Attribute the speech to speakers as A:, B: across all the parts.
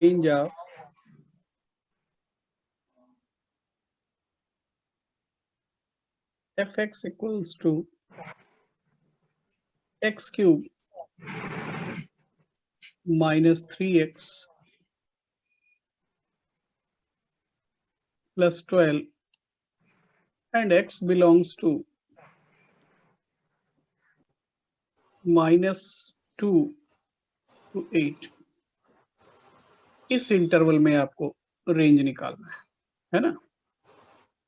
A: range of fx equals to x cube minus 3x plus 12 and x belongs to -2 to 8। इस interval में आपको range निकालना है ना।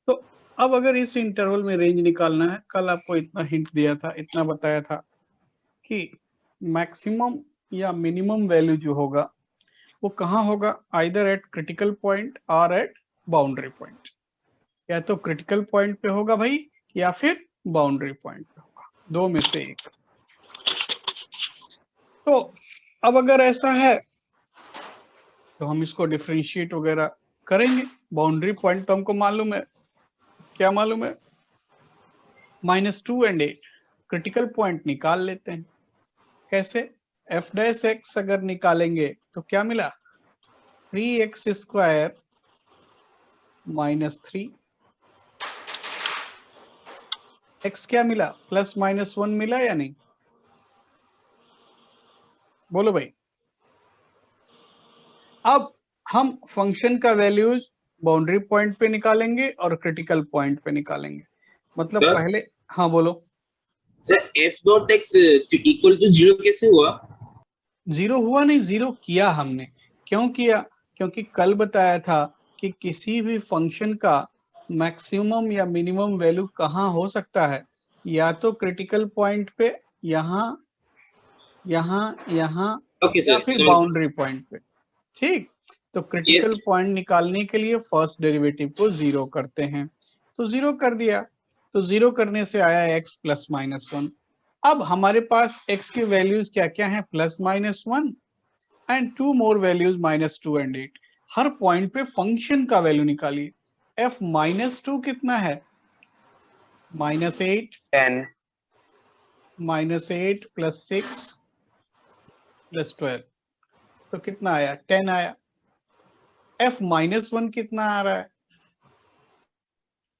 A: तो अब अगर इस इंटरवल में रेंज निकालना है, कल आपको इतना हिंट दिया था, इतना बताया था कि मैक्सिमम या मिनिमम वैल्यू जो होगा वो कहाँ होगा, आइदर एट क्रिटिकल पॉइंट और एट बाउंड्री पॉइंट। या तो क्रिटिकल पॉइंट पे होगा भाई या फिर बाउंड्री पॉइंट पे होगा, दो में से एक। तो अब अगर ऐसा है तो हम इसको डिफरेंशिएट वगैरह करेंगे। बाउंड्री पॉइंट तो हमको मालूम है, क्या मालूम है, -2 and 8। क्रिटिकल पॉइंट निकाल लेते हैं। कैसे, एफ डैश एक्स अगर निकालेंगे तो क्या मिला, 3x स्क्वायर -3, x क्या मिला, +-1 मिला या नहीं, बोलो भाई। अब हम फंक्शन का वैल्यूज बाउंड्री पॉइंट पे निकालेंगे और क्रिटिकल पॉइंट पे निकालेंगे। मतलब
B: सर?
A: पहले, हाँ बोलो
B: sir f dot x equal to 0 कैसे हुआ?
A: जीरो हुआ नहीं, जीरो किया हमने। क्यों किया, क्योंकि कल बताया था कि किसी भी फंक्शन का मैक्सिमम या मिनिमम वैल्यू कहाँ हो सकता है, या तो क्रिटिकल पॉइंट पे, यहाँ यहाँ यहाँ,
B: ओके
A: या
B: सर,
A: फिर
B: समझ गया।
A: बाउंड्री पॉइंट पे। ठीक, तो
B: यस।
A: क्रिटिकल पॉइंट निकालने के लिए फर्स्ट डेरिवेटिव को जीरो करते हैं। तो जीरो कर दिया, तो जीरो करने से आया x +-1। अब हमारे पास x की वैल्यूज क्या क्या है, +-1 and 2 more values -2 and 8। Her point पे फंक्शन का वैल्यू निकालिए। f -2 कितना है, -8,
C: 10
A: -8 + 6 + 12, तो कितना आया, 10 आया। f -1 कितना आ रहा है,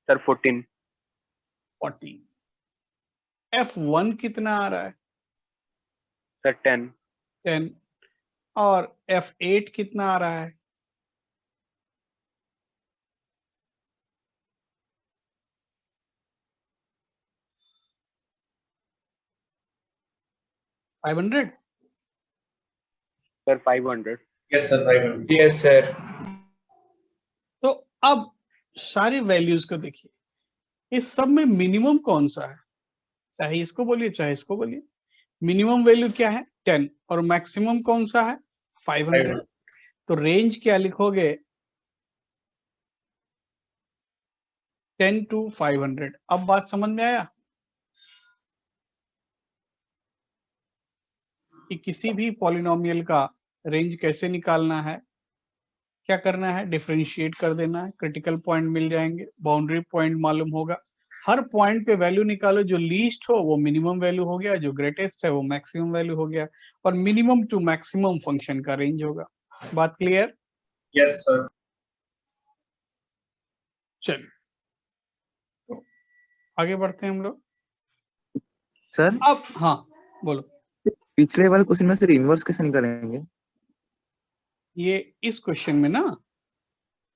C: सर 14
A: 14। f1 कितना आ रहा है,
C: सर 10
A: 10। और f8 कितना आ रहा है, 500।
C: Sir 500
B: yes sir, 500।
D: Yes sir.
A: तो अब सारी वैल्यूज को देखिए, इस सब में मिनिमम कौन सा है, चाहे इसको बोलिए चाहे इसको बोलिए। मिनिमम वैल्यू क्या है, 10, और मैक्सिमम कौन सा है, 500। तो रेंज क्या लिखोगे, 10 to 500। अब बात समझ में आया कि किसी भी पॉलिनोमियल का रेंज कैसे निकालना है। क्या करना है, डिफरेंशिएट कर देना है, क्रिटिकल पॉइंट मिल जाएंगे, बाउंड्री पॉइंट मालूम होगा, हर पॉइंट पे वैल्यू निकालो, जो लीस्ट हो वो मिनिमम वैल्यू हो गया, जो ग्रेटेस्ट है वो मैक्सिमम वैल्यू हो गया, और मिनिमम टू मैक्सिमम फंक्शन का रेंज होगा। बात क्लियर?
B: Yes sir.
A: चलिए तो आगे बढ़ते हैं हम लोग।
E: सर
A: अब हाँ बोलो,
E: पिछले वाले क्वेश्चन में से इनवर्स कैसे निकालेंगे?
A: ये इस क्वेश्चन में ना,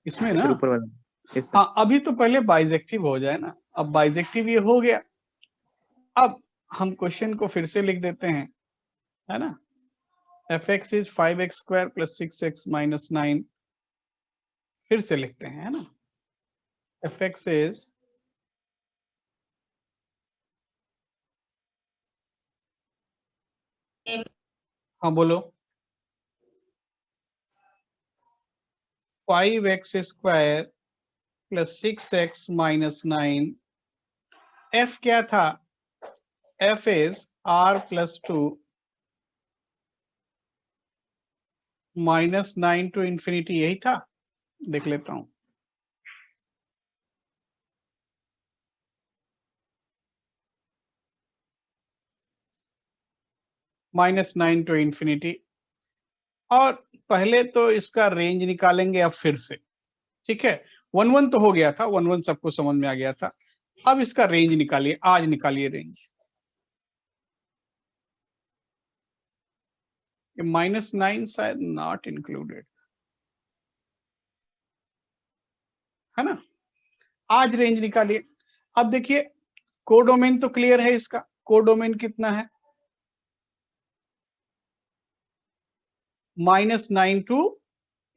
A: इसमें ना,
E: सर ऊपर वाला। Yes sir.
A: हाँ अभी तो पहले बाइजेक्टिव हो जाए ना। अब बाइजेक्टिव ये हो गया, अब हम क्वेश्चन को फिर से लिख देते हैं, है ना। fx is 5x² + 6x - 9। फिर से लिखते हैं, है ना। fx इज हाँ बोलो, 5x² + 6x - 9। f क्या था, f is r + 2 -9 to infinity, यही था। देख लेता हूं, -9 to infinity। और पहले तो इसका रेंज निकालेंगे अब फिर से, ठीक है। 1 1 तो हो गया था, 1 1 सबको समझ में आ गया था। अब इसका रेंज निकालिए, आज निकालिए रेंज। -9 शायद नॉट इंक्लूडेड है ना। आज रेंज निकालिए। अब देखिए कोडोमेन तो क्लियर है इसका, कोडोमेन कितना है, -9 टू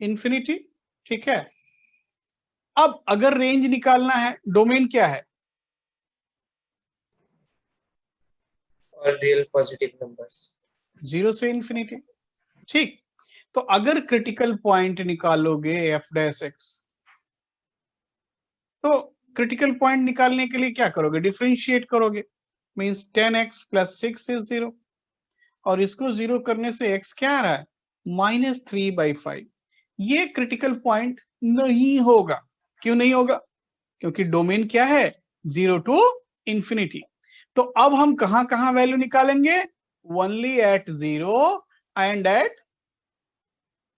A: इंफिनिटी, ठीक है। अब अगर रेंज निकालना है, डोमेन क्या है,
D: और रियल पॉजिटिव नंबर्स
A: 0 से इंफिनिटी, ठीक। तो अगर क्रिटिकल पॉइंट निकालोगे f'(x), तो क्रिटिकल पॉइंट निकालने के लिए क्या करोगे, डिफरेंशिएट करोगे, मींस 10x + 6 इज 0, और इसको 0 करने से x क्या आ रहा है, -3/5। ये क्रिटिकल पॉइंट नहीं होगा। क्यों नहीं होगा, क्योंकि डोमेन क्या है, 0 टू इंफिनिटी। तो अब हम कहां कहां वैल्यू निकालेंगे, only at 0 and at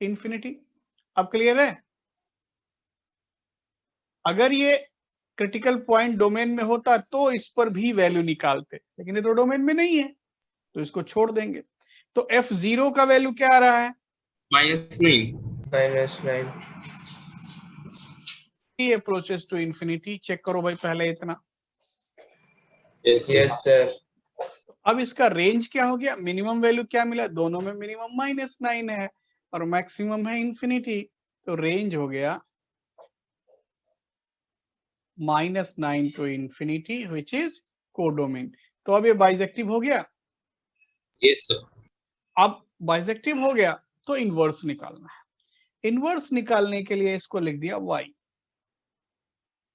A: infinity. अब क्लियर है। अगर ये क्रिटिकल पॉइंट डोमेन में होता तो इस पर भी वैल्यू निकालते, लेकिन ये तो डोमेन में नहीं है तो इसको छोड़ देंगे। तो f0 का वैल्यू क्या आ रहा है,
B: -9
A: अप्रोचेस टू इंफिनिटी। चेक करो भाई पहले इतना।
B: yes
D: यस सर
A: अब इसका रेंज क्या हो गया, मिनिमम वैल्यू क्या मिला, दोनों में मिनिमम -9 है और मैक्सिमम है इंफिनिटी, तो रेंज हो गया -9 to infinity which is codomain. तो अब ये बाइजेक्टिव हो गया।
B: yes sir
A: अब बाइजेक्टिव हो गया तो इनवर्स निकालना है। इनवर्स निकालने के लिए इसको लिख दिया y,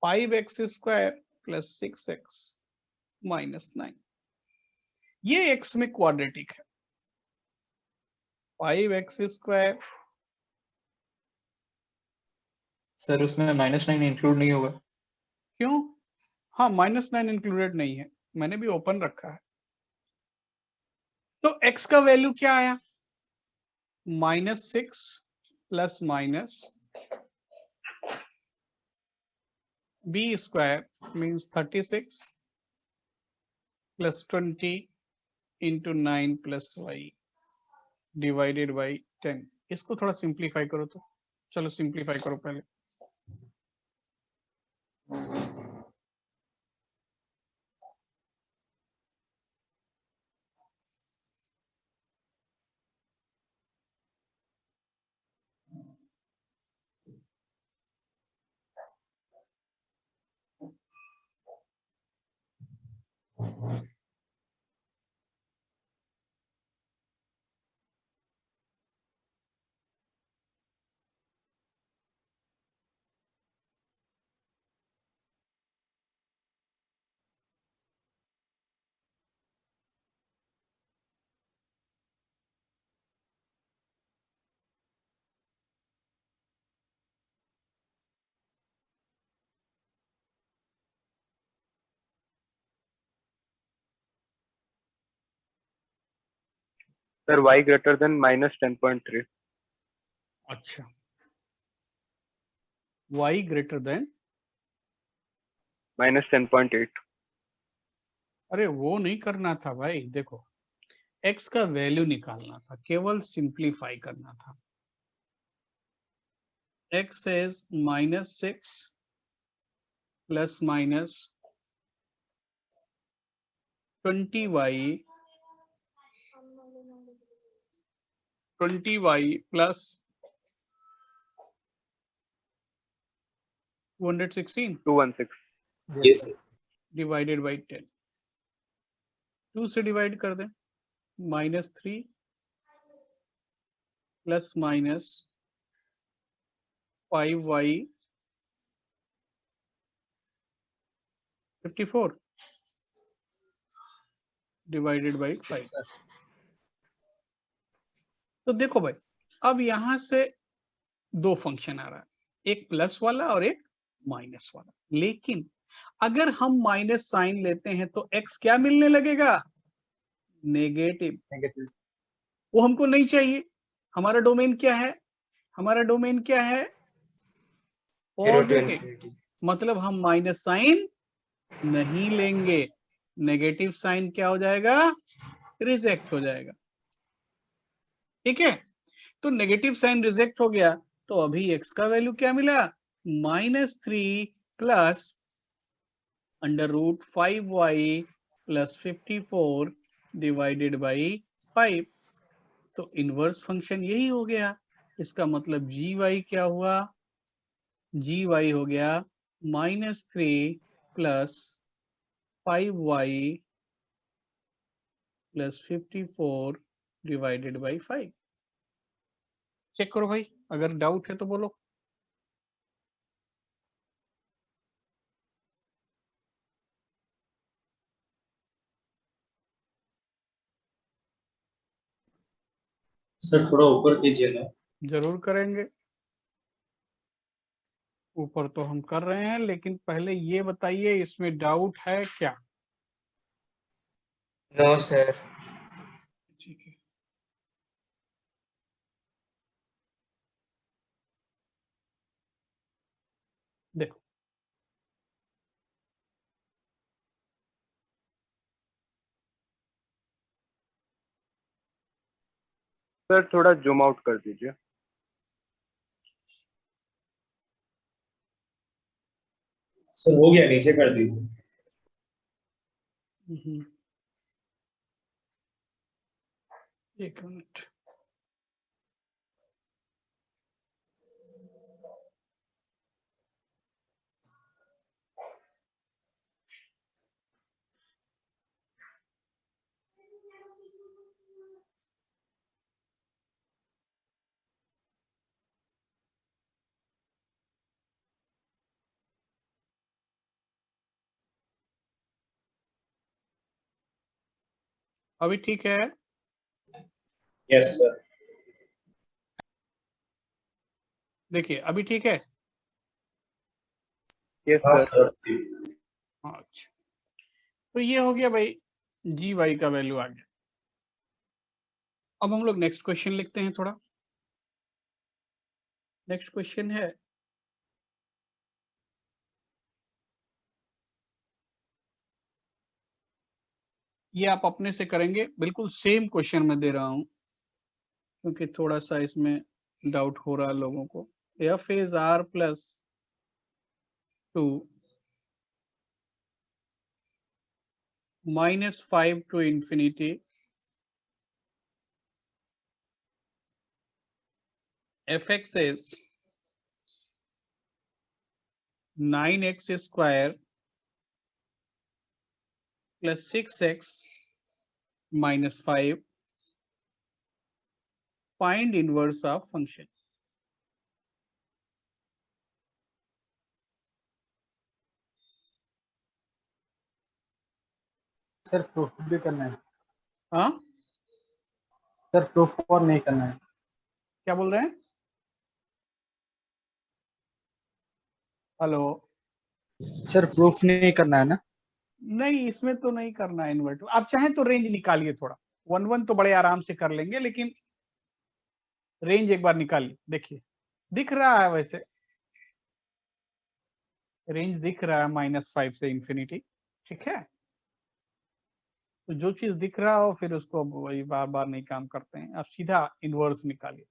A: 5x² + 6x - 9। ये x में क्वाड्रेटिक है, 5x²।
F: सर उसमें -9 इंक्लूड नहीं होगा।
A: क्यों, हाँ -9 इंक्लूडेड नहीं है, मैंने भी ओपन रखा है। तो x का वैल्यू क्या आया, -6 ± b² मीन्स 36 + 20 × 9 + y / 10। इसको थोड़ा सिंप्लीफाई करो तो, चलो सिंप्लीफाई करो पहले।
C: Sir, y greater than -10.3.
A: अच्छा, y ग्रेटर देन,
C: -10.8.
A: अरे वो नहीं करना था भाई, देखो x का वैल्यू निकालना था, केवल सिंप्लीफाई करना था। x is -6 ± 20y plus 216
C: 216.
B: yes sir
A: divided by 10। 2 से डिवाइड कर दें, -3 ± 5y 54 डिवाइडेड बाई 5। तो देखो भाई, अब यहां से दो फंक्शन आ रहा है, एक प्लस वाला और एक माइनस वाला। लेकिन अगर हम माइनस साइन लेते हैं तो x क्या मिलने लगेगा, नेगेटिव। वो हमको नहीं चाहिए, हमारा डोमेन क्या है? हमारा डोमेन क्या है?
D: 0 to
A: पॉजिटिव,
D: infinity.
A: मतलब हम माइनस साइन नहीं लेंगे, नेगेटिव साइन क्या हो जाएगा? रिजेक्ट हो जाएगा। ठीक है, तो नेगेटिव साइन रिजेक्ट हो गया, तो अभी x का वैल्यू क्या मिला? -3 plus √5y plus 54 divided by 5। तो इनवर्स फंक्शन यही हो गया। इसका मतलब gy क्या हुआ? gy हो गया -3 plus 5y plus 54 divided by 5। Check करो भाई, अगर डाउट है तो बोलो।
G: सर थोड़ा ऊपर कीजिए ना।
A: जरूर करेंगे, ऊपर तो हम कर रहे हैं, लेकिन पहले ये बताइए इसमें डाउट है क्या?
D: No, sir.
A: ठीक है, देखो
C: सर थोड़ा जूम आउट कर दीजिए।
G: सर हो गया, नीचे कर दीजिए।
A: एक मिनट। अभी ठीक है?
G: Yes sir.
A: देखिए अभी ठीक है।
C: यस
G: हाँ
C: सर।
G: सर।
A: अच्छा, तो ये हो गया भाई, जी वाई का वैल्यू आ गया। अब हम लोग नेक्स्ट क्वेश्चन लिखते हैं थोड़ा। नेक्स्ट क्वेश्चन है, ये आप अपने से करेंगे, बिल्कुल सेम क्वेश्चन मैं दे रहा हूं, क्योंकि थोड़ा सा इसमें डाउट हो रहा है लोगों को। F is r plus 2 -5 to infinity fx is 9x square plus 6x minus 5. Find inverse of function.
H: Sir proof भी करना है।
A: हाँ,
H: सर प्रूफ और नहीं करना है।
A: क्या बोल रहे हैं? हेलो?
H: सर प्रूफ नहीं करना है ना।
A: नहीं, इसमें तो नहीं करना है इन्वर्ट। आप चाहें तो रेंज निकालिए थोड़ा, 1 1 तो बड़े आराम से कर लेंगे, लेकिन रेंज एक बार निकालिए, देखिए दिख रहा है वैसे, रेंज दिख रहा है -5 से इंफिनिटी। ठीक है, तो जो चीज दिख रहा हो फिर उसको वही बार बार नहीं काम करते हैं, आप सीधा इनवर्स निकालिए।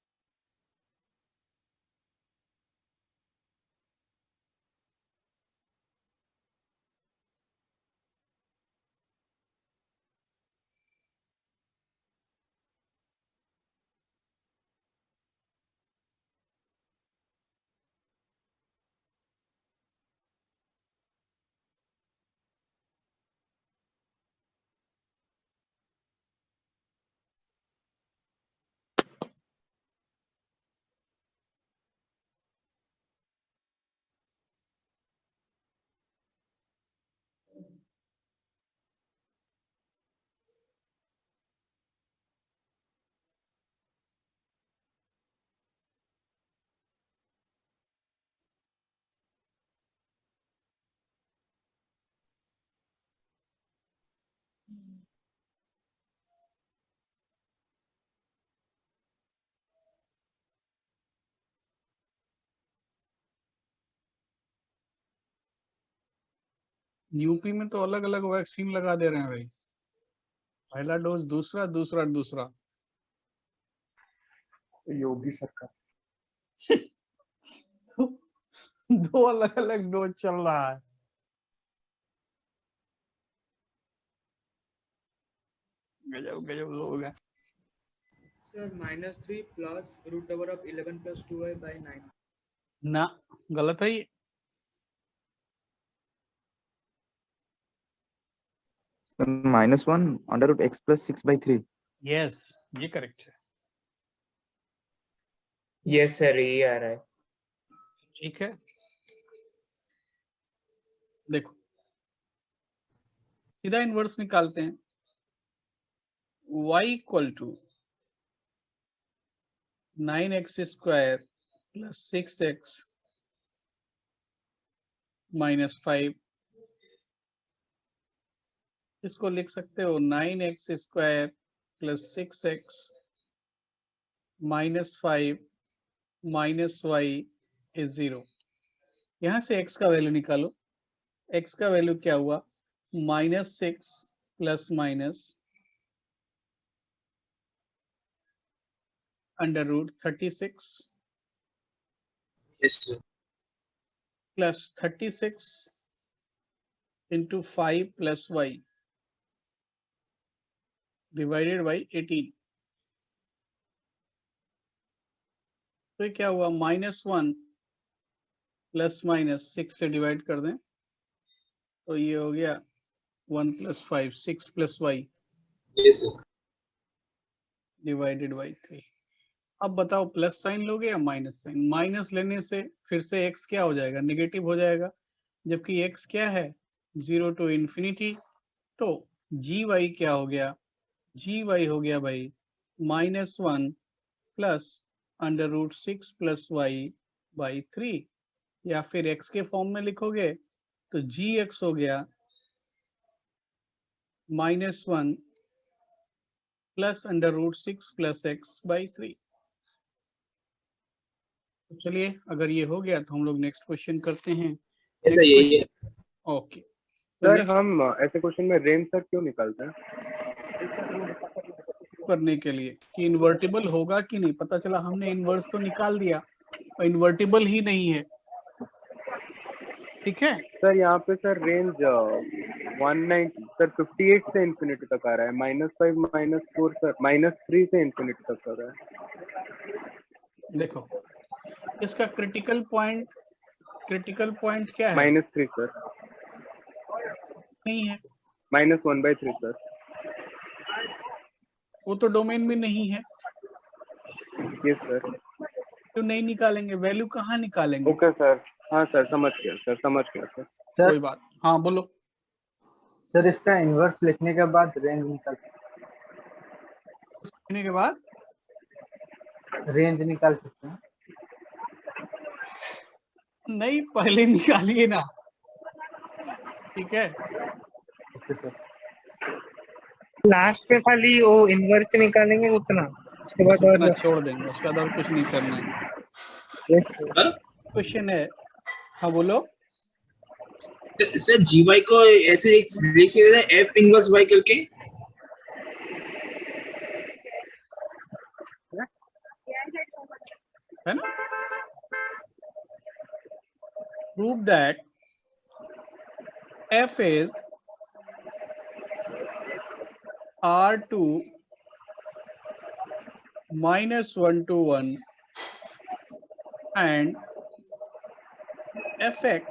A: यूपी में तो अलग अलग वैक्सीन लगा दे रहे हैं भाई, पहला डोज दूसरा, दूसरा दूसरा।
C: योगी सरकार।
A: दो अलग अलग डोज चल रहा है। गजब गजब लोग हैं।
D: Sir, -3 plus root over of 11 plus 2y by 9.
A: ना, गलत है ये।
E: -1 √x+6/3।
A: यस, ये करेक्ट है।
H: यस सर, ये आ रहा है।
A: ठीक है, देखो सीधा इनवर्स निकालते हैं। y equal to 9x² plus 6x minus 5, इसको लिख सकते हो 9x² plus 6x minus 5 minus y is 0। यहाँ से x का वैल्यू निकालो। x का वैल्यू क्या हुआ? -6 plus minus √36
B: Yes, sir.
A: Plus 36 into 5 plus y divided by 18। तो ये क्या हुआ? -1 प्लस माइनस 6 से डिवाइड कर दें तो ये हो गया 1 plus 5, 6 plus y
B: Yes, sir.
A: Divided by 3। अब बताओ प्लस साइन लोगे या माइनस साइन? माइनस लेने से फिर से x क्या हो जाएगा? नेगेटिव हो जाएगा, जबकि x क्या है? 0 टू इंफिनिटी। तो gy क्या हो गया? gy हो गया भाई -1 प्लस √6 प्लस y बाई 3, या फिर x के फॉर्म में लिखोगे तो gx हो गया -1 प्लस √6 प्लस x बाई 3। तो चलिए, अगर ये हो गया तो हम लोग नेक्स्ट क्वेश्चन करते हैं।
B: Yes, sir. यही है।
A: ओके, तो
C: सर
A: नेक्स्ट
C: हम ऐसे क्वेश्चन में रेंज सर क्यों निकालते हैं?
A: करने के लिए कि इन्वर्टिबल होगा कि नहीं। पता चला हमने इन्वर्स तो निकाल दिया और इन्वर्टिबल ही नहीं है। ठीक है,
C: सर यहाँ पे सर रेंज 190 सर 58 से इंफिनिटी तक आ रहा है, -5 -4 सर -3 से इंफिनिटी तक आ रहा है।
A: देखो इसका क्रिटिकल पॉइंट क्या है?
C: -3 सर,
A: नहीं है,
C: -1/3 सर।
A: वो तो डोमेन में नहीं है,
C: यस सर।
A: तो नहीं निकालेंगे। वैल्यू कहाँ निकालेंगे?
C: ओके सर, हाँ सर समझ गया सर, समझ गया सर।
A: कोई बात। हाँ बोलो।
H: सर इसका इन्वर्स लिखने के बाद रेंज निकाल
A: लिखने के बाद
H: सकते हैं।
A: नहीं, पहले निकालिए ना। ठीक है,
H: ओके सर।
I: लास्ट में खाली वो इन्वर्स निकालेंगे उतना, उसके बाद
A: उतना
I: और
A: छोड़ देंगे, उसके बाद और कुछ नहीं करना है।
B: हाँ?
A: क्वेश्चन है, हाँ बोलो।
B: सर GY को ऐसे एक लिख सकते हैं F इनवर्स Y करके।
A: है ना? Prove that F is R2 -1 to 1 and Fx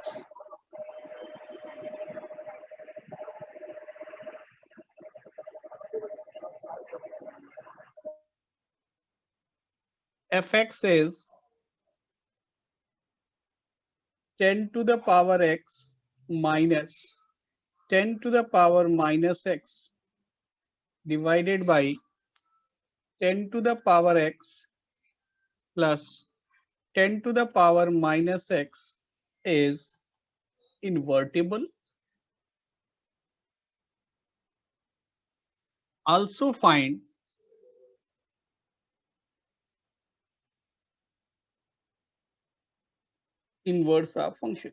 A: is 10 to the power x minus 10 to the power minus x divided by 10 to the power x plus 10 to the power minus x is invertible. Also find inverse of function.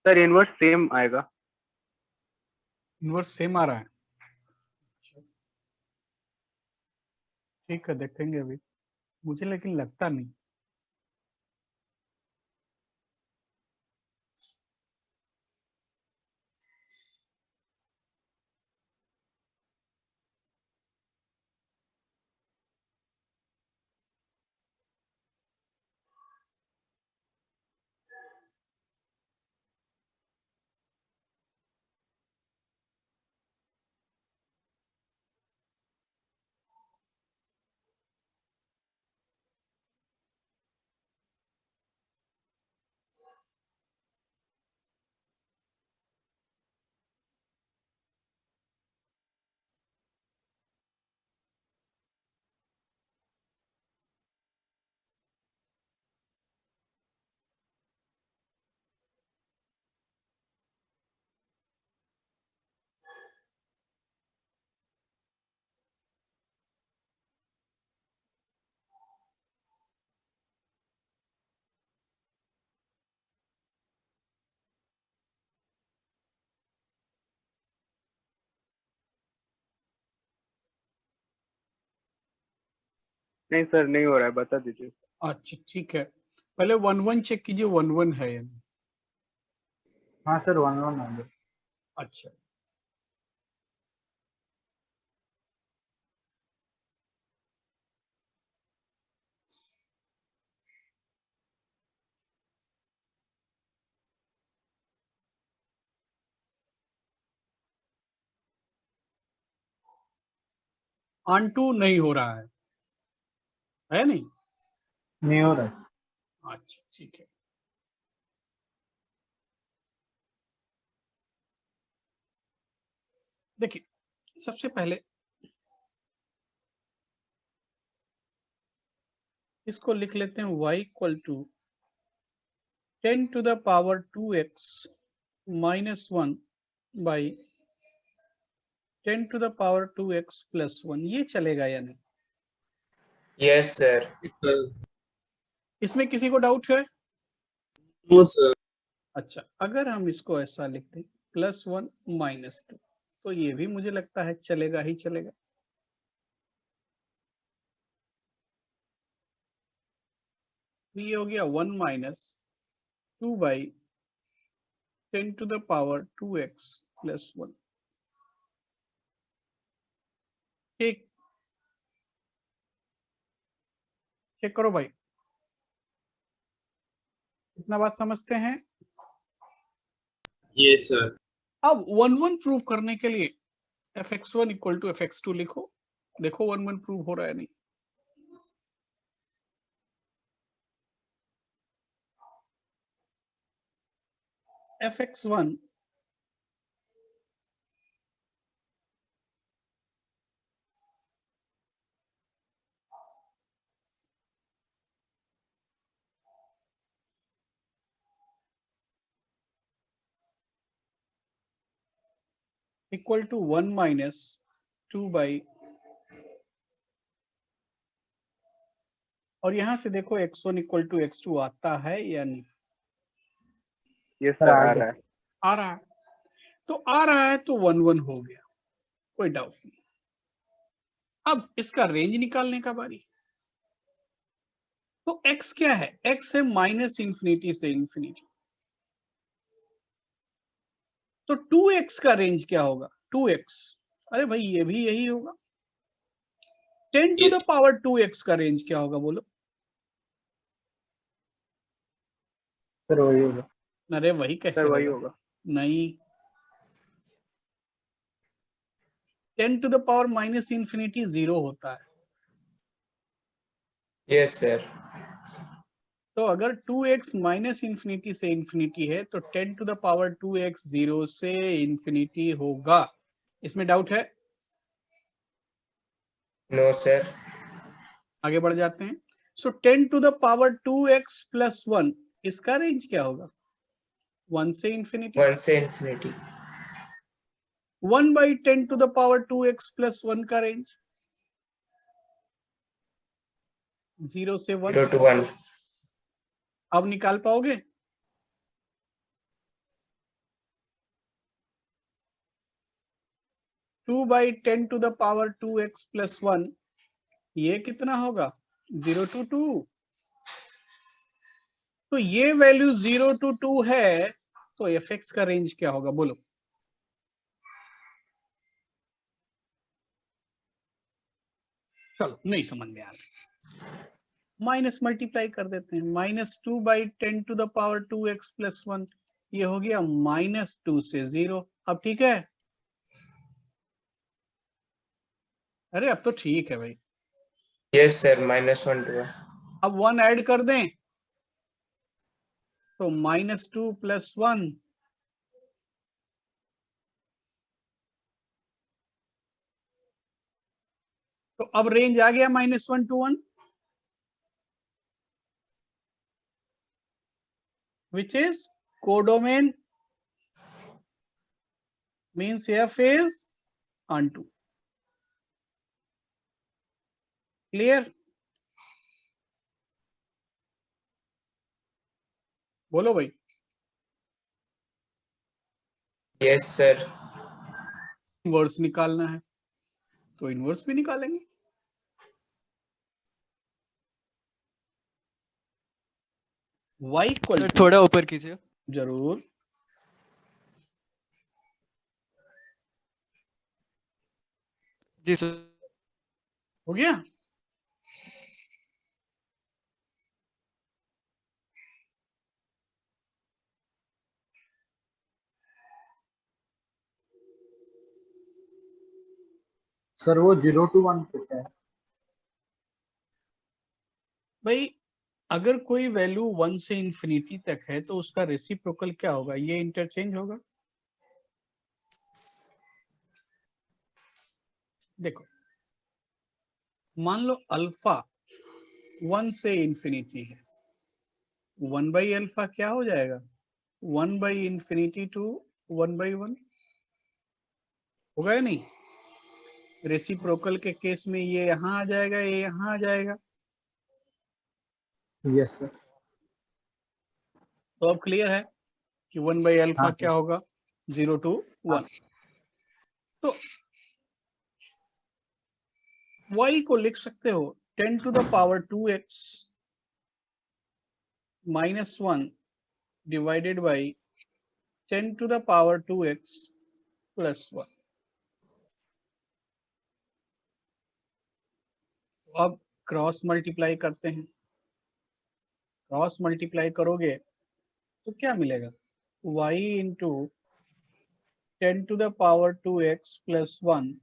C: Sir inverse same आएगा।
A: Inverse same आ रहा है, ठीक है देखेंगे अभी, मुझे लेकिन लगता नहीं।
C: नहीं सर नहीं हो रहा है, बता दीजिए।
A: अच्छा ठीक है, पहले 1-1 चेक कीजिए, 1-1 है या नहीं।
H: हाँ सर 1-1 आ गया।
A: अच्छा ऑन-टू नहीं हो रहा है नहीं?
H: नहीं हो रहा है।
A: अच्छा ठीक है, देखिए सबसे पहले इसको लिख लेते हैं y equal to 10 to the power 2x minus 1 by 10 to the power 2x plus 1, ये चलेगा या नहीं?
F: Yes sir.
A: इसमें किसी को डाउट है?
B: No sir.
A: अच्छा, अगर हम इसको ऐसा लिख दें +1 -2, तो ये भी मुझे लगता है चलेगा ही चलेगा। तो ये हो गया 1 - 2 by 10 to the power 2x plus 1। ठीक, चेक करो भाई, इतना बात समझते हैं?
B: Yes sir.
A: अब 1-1 प्रूव करने के लिए fx1 इक्वल टू fx2 लिखो, देखो 1-1 प्रूव हो रहा है नहीं। fx1 इक्वल टू 1 - 2 by, और यहां से देखो x1 इक्वल टू x2 आता है या नहीं?
C: ये
H: सर
C: सर
H: आ
C: आ
H: गया।
C: रहा है।
A: आ रहा है, तो आ रहा है तो 1-1 हो गया, कोई डाउट नहीं। अब इसका रेंज निकालने का बारी। तो x क्या है? x है -इंफिनिटी से इंफिनिटी, तो 2x का रेंज क्या होगा? 2x, अरे भाई ये भी यही होगा। 10 to the power 2x का रेंज क्या होगा बोलो?
H: सर वही होगा।
A: अरे वही कैसे
C: सर वही
A: होगा?
C: होगा।
A: नहीं, 10 to the power -इंफिनिटी 0 होता है।
F: Yes sir.
A: तो अगर 2x -इंफिनिटी से इंफिनिटी है तो 10 to the power 2x 0 से इंफिनिटी होगा, इसमें डाउट है?
F: No sir.
A: आगे बढ़ जाते हैं। सो 10 to the power 2x plus 1, इसका रेंज क्या होगा? 1 से इंफिनिटी।
F: 1 से infinity.
A: 1 by 10 to the power 2x plus 1 का रेंज 0 से 1।
F: 0 to 1।
A: अब निकाल पाओगे? 2/10⁻²x+1 ये कितना होगा 0 to 2। तो ये वैल्यू 0 to 2 है, तो fx का रेंज क्या होगा बोलो। चलो नहीं समझ में आ रहा, माइनस मल्टीप्लाई कर देते हैं। -2/10⁻²x+1 ये हो गया -2 से 0। अब ठीक है, अरे अब तो ठीक है भाई।
J: Yes sir, -1 to 1।
A: अब 1 ऐड कर दें तो -2 + 1 तो अब रेंज आ गया -1 to 1, which is codomain, means f is onto। Clear? बोलो भाई।
J: Yes sir.
A: इनवर्स निकालना है तो इनवर्स भी निकालेंगे। y इक्वल
K: थोड़ा ऊपर कीजिए।
A: जरूर।
K: जी सर।
A: हो गया।
H: सर वो 0 to 1 कैसे है?
A: भाई अगर कोई वैल्यू 1 से इंफिनिटी तक है तो उसका रेसिप्रोकल क्या होगा, ये इंटरचेंज होगा। देखो मान लो अल्फा 1 से इंफिनिटी है, 1/α क्या हो जाएगा 1/∞ to 1/1 होगा या नहीं। रेसिप्रोकल के केस में ये यहाँ आ जाएगा, ये यहाँ आ जाएगा।
H: Yes sir.
A: तो अब क्लियर है कि 1/α
H: हाँ,
A: क्या होगा 0 to 1। तो y को लिख सकते हो 10⁻²x -1 डिवाइडेड बाई 10⁻²x +1। अब क्रॉस मल्टीप्लाई करते हैं। क्रॉस मल्टीप्लाई करोगे तो क्या मिलेगा y इंटू 10⁻²x +1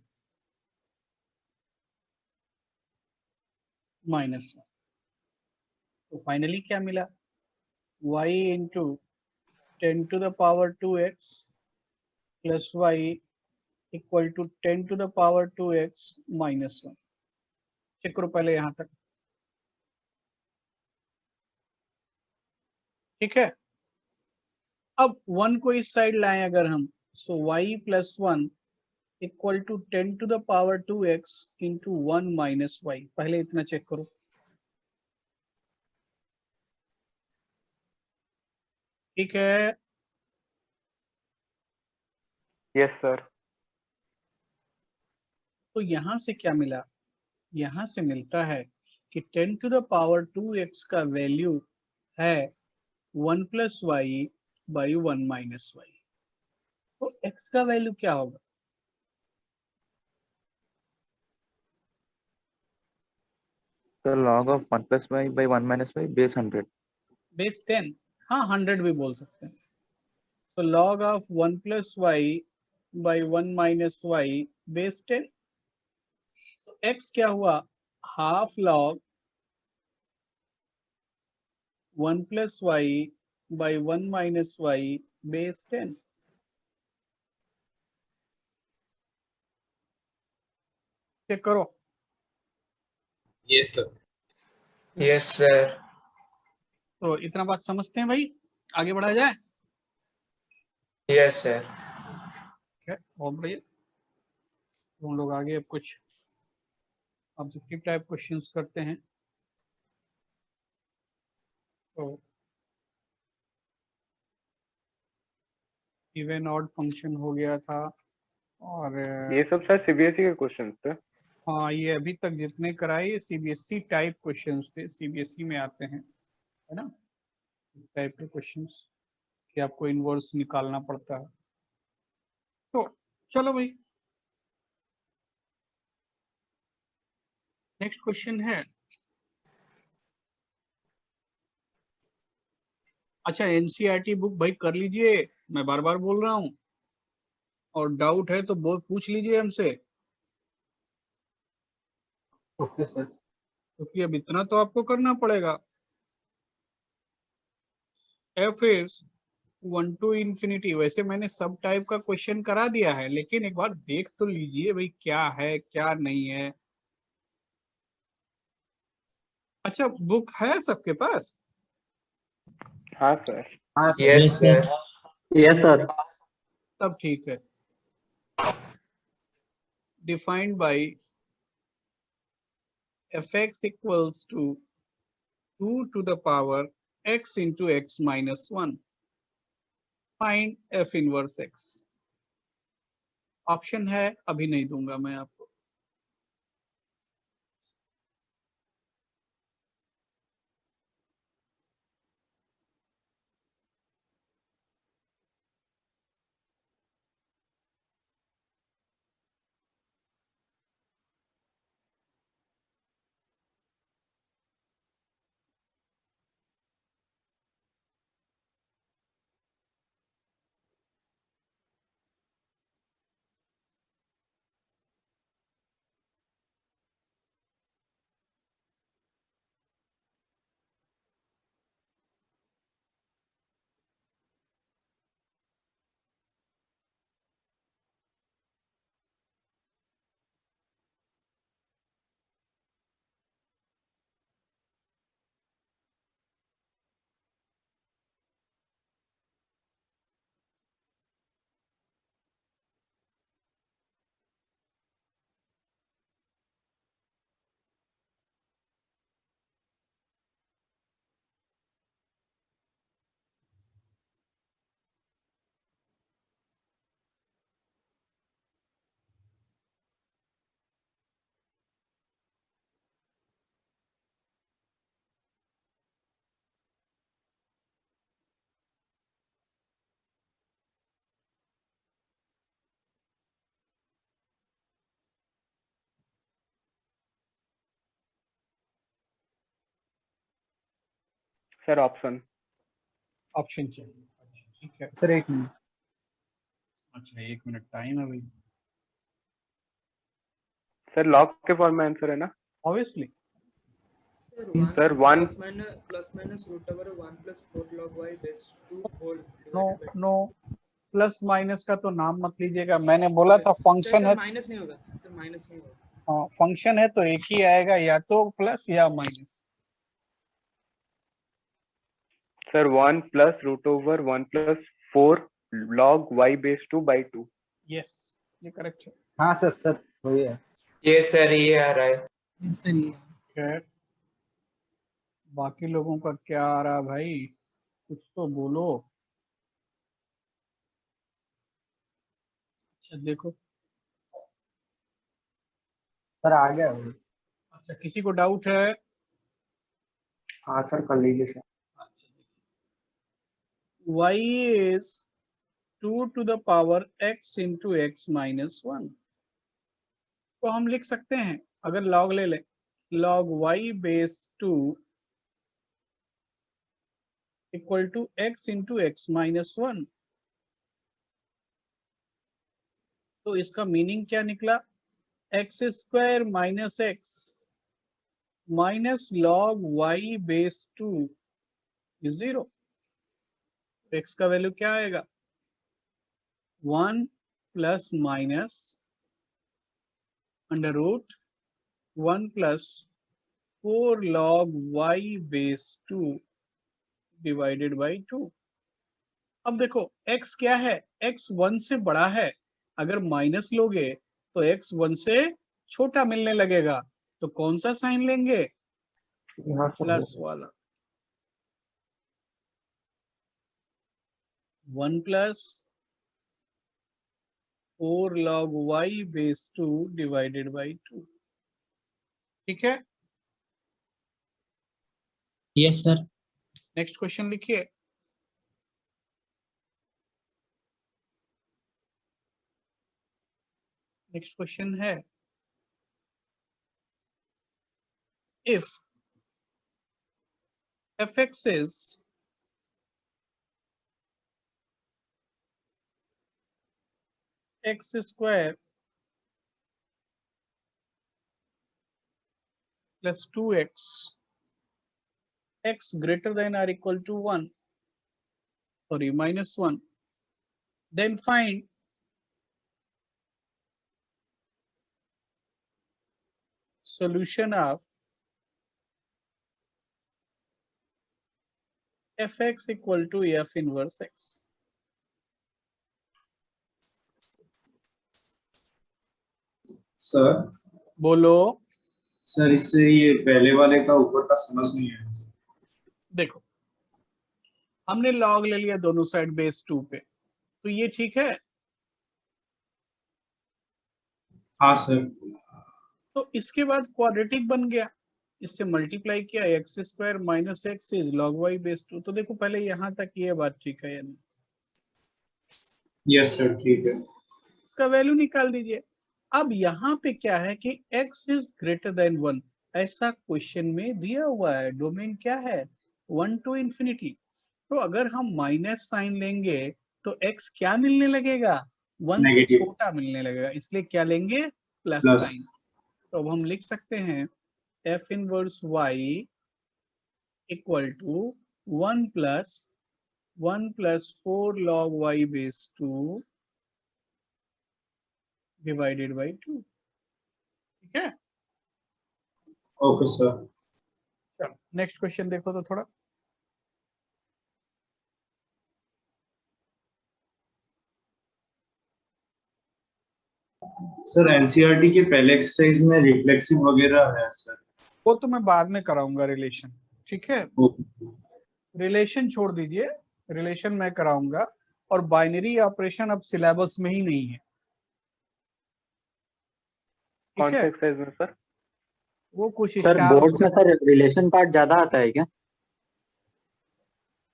A: -1। तो फाइनली क्या मिला y into 10⁻²x +y equal to 10⁻²x -1। Check करो पहले यहां तक, ठीक है। अब 1 को इस साइड लाएं अगर हम, so y +1 equal to 10⁻²x into 1 - y। पहले इतना चेक करो। ठीक है,
C: यस सर।
A: तो यहां से क्या मिला, यहां से मिलता है कि 10⁻²x का वैल्यू है 1 + y/1 - y। तो x का वैल्यू क्या होगा
E: So log of 1 plus y by 1 minus y base 100.
A: Base 10। हाँ 100 भी बोल सकते हैं। So log of 1 + y/1 - y base 10। तो x क्या हुआ half log 1 + y/1 - y base 10। Check करो।
B: Yes sir.
J: Yes sir.
A: तो इतना बात समझते हैं भाई, आगे बढ़ा जाए।
J: Yes sir.
A: बहुत बढ़िया। हम लोग आगे अब कुछ ऑब्जेक्टिव टाइप क्वेश्चंस करते हैं। तो इवन ऑड फंक्शन हो गया था, और
C: ये सब सर सीबीएसई के क्वेश्चन थे।
A: हाँ, ये अभी तक जितने कराए ये सीबीएसई टाइप क्वेश्चंस थे, सीबीएसई में आते हैं, है ना, इस टाइप के क्वेश्चंस कि आपको इनवर्स निकालना पड़ता है। तो चलो भाई, नेक्स्ट क्वेश्चन है। अच्छा, एनसीईआरटी बुक भाई कर लीजिए, मैं बार बार बोल रहा हूँ, और डाउट है तो बहुत पूछ लीजिए हमसे,
H: ओके सर।
A: क्योंकि अब इतना तो आपको करना पड़ेगा। F is 1 to infinity. वैसे मैंने सब टाइप का क्वेश्चन करा दिया है, लेकिन एक बार देख तो लीजिए भाई क्या है क्या नहीं है। अच्छा, बुक है सबके पास?
C: हाँ सर।
H: हाँ sir.
J: Yes sir.
H: Yes sir.
A: तब ठीक है। Defined by fx equals to 2 to the power x into x minus 1. Find f inverse x। Option है, अभी नहीं दूंगा मैं आपको।
C: Sir option.
A: ऑप्शन चाहिए? अच्छा ठीक है।
H: Sir 1 minute.
A: अच्छा 1 मिनट टाइम है भाई।
C: सर लॉग के फॉर्म में आंसर है ना?
A: Obviously.
C: Sir 1
D: plus minus root over 1 plus 4 log y base 2 whole
A: no
D: divided by
A: no, plus minus का तो नाम मत लीजिएगा, मैंने बोला था फंक्शन है।
D: माइनस नहीं होगा सर, माइनस नहीं होगा।
A: हाँ, फंक्शन है तो एक ही आएगा, या तो प्लस या minus.
C: Sir 1 plus root over 1 plus 4 log y base 2 by 2।
A: Yes, ये करेक्ट है।
H: हाँ सर, सर वही है।
J: यस सर, ये आ रहा है।
A: खैर, बाकी लोगों का क्या आ रहा भाई, कुछ तो बोलो। अच्छा देखो,
H: सर आ गया वो।
A: अच्छा किसी को डाउट है?
H: हाँ सर, कर लीजिए sir.
A: y is 2 to the power x into x minus 1। तो हम लिख सकते हैं, अगर log ले लें, log y base 2 equal to x into x minus 1। तो इसका मीनिंग क्या निकला? X square minus x minus log y base 2 is 0। X का वैल्यू क्या आएगा? 1 plus minus under root 1 plus 4 log y base 2 divided by 2। अब देखो x क्या है, x 1 से बड़ा है, अगर माइनस लोगे तो x 1 से छोटा मिलने लगेगा, तो कौन सा साइन लेंगे?
H: यहाँ सर
A: प्लस वाला। 1 plus 4 log y base 2 divided by 2। ठीक है,
B: यस सर।
A: नेक्स्ट क्वेश्चन लिखिए। नेक्स्ट क्वेश्चन है, if fx is x square plus 2x, x greater than or equal to 1, sorry, minus 1, then find solution of fx equal to f inverse x।
G: Sir
A: बोलो।
G: Sir इससे ये पहले वाले का ऊपर का समझ नहीं आया सर।
A: देखो, हमने log ले लिया दोनों साइड बेस 2 पे, तो ये ठीक है।
G: हाँ सर।
A: तो इसके बाद क्वाड्रेटिक बन गया, इससे मल्टीप्लाई किया, x square minus x is log y base 2। तो देखो पहले यहाँ तक ये बात ठीक है या नहीं?
G: यस सर ठीक है।
A: इसका वैल्यू निकाल दीजिए। अब यहाँ पे क्या है कि x इज ग्रेटर देन 1, ऐसा क्वेश्चन में दिया हुआ है। डोमेन क्या है? 1 to infinity। तो अगर हम माइनस साइन लेंगे तो x क्या मिलने लगेगा? 1 से
G: Negative।
A: छोटा मिलने लगेगा, इसलिए क्या लेंगे? Plus
G: Plus।
A: साइन। तो अब हम लिख सकते हैं f inverse y equal to 1 plus 4 log y base 2 divided by 2। ठीक है,
G: ओके सर।
A: चलो नेक्स्ट क्वेश्चन देखो तो थोड़ा।
G: सर एनसीईआरटी के पहले एक्सरसाइज में रिफ्लेक्सिव वगैरह है सर।
A: वो तो मैं बाद में कराऊंगा रिलेशन। ठीक है,
G: ओके।
A: रिलेशन छोड़ दीजिए, रिलेशन मैं कराऊंगा। और बाइनरी ऑपरेशन अब सिलेबस में ही नहीं है।
C: कौन
A: ठीक
C: से
A: है,
C: एक्सरसाइज में सर?
A: वो कुछ
H: सर बोर्ड्स में सर रिलेशन पार्ट ज्यादा आता है क्या?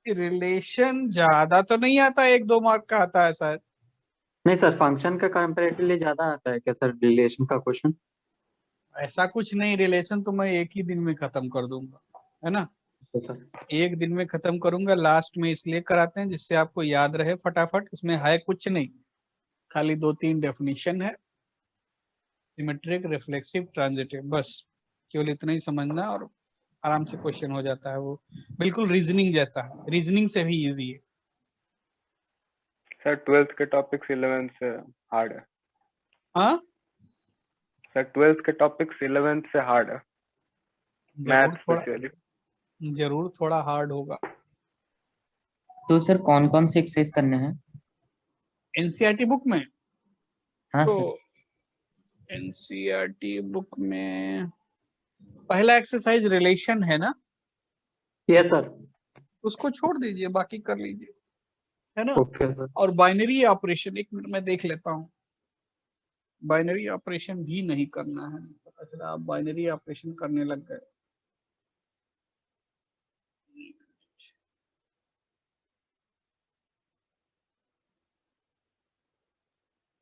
A: रिलेशन ज्यादा तो नहीं आता, 1-2 मार्क का आता है शायद।
H: नहीं सर, फंक्शन का कंपैरेटिवली ज्यादा आता है क्या सर रिलेशन का क्वेश्चन?
A: ऐसा कुछ नहीं, रिलेशन तो मैं एक ही दिन में खत्म कर दूंगा, है ना?
H: तो सर
A: एक दिन में खत्म करूंगा। लास्ट में इसलिए कराते हैं जिससे आपको याद रहे फटाफट। उसमें है कुछ नहीं, खाली 2-3 डेफिनेशन है, सिमेट्रिक, रिफ्लेक्सिव, ट्रांजिटिव, बस केवल इतना ही समझना और आराम से क्वेश्चन हो जाता है। वो बिल्कुल रीजनिंग जैसा है, रीजनिंग से भी इजी है।
C: सर 12th के टॉपिक्स 11th से हार्ड है।
A: हाँ,
C: सर 12th के टॉपिक्स 11th से हार्ड है, मैथ स्पेशली।
A: जरूर थोड़ा हार्ड होगा।
L: तो सर कौन कौन से एक्सरसाइज करने हैं?
A: एनसीईआरटी बुक में?
L: हाँ
A: तो
L: सर।
A: एनसीईआरटी बुक में पहला एक्सरसाइज रिलेशन है ना?
H: Yes sir.
A: उसको छोड़ दीजिए, बाकी कर लीजिए, है ना?
H: Okay sir.
A: और बाइनरी ऑपरेशन, एक मिनट में देख लेता हूँ। बाइनरी ऑपरेशन भी नहीं करना है, पता चला आप बाइनरी ऑपरेशन करने लग गए।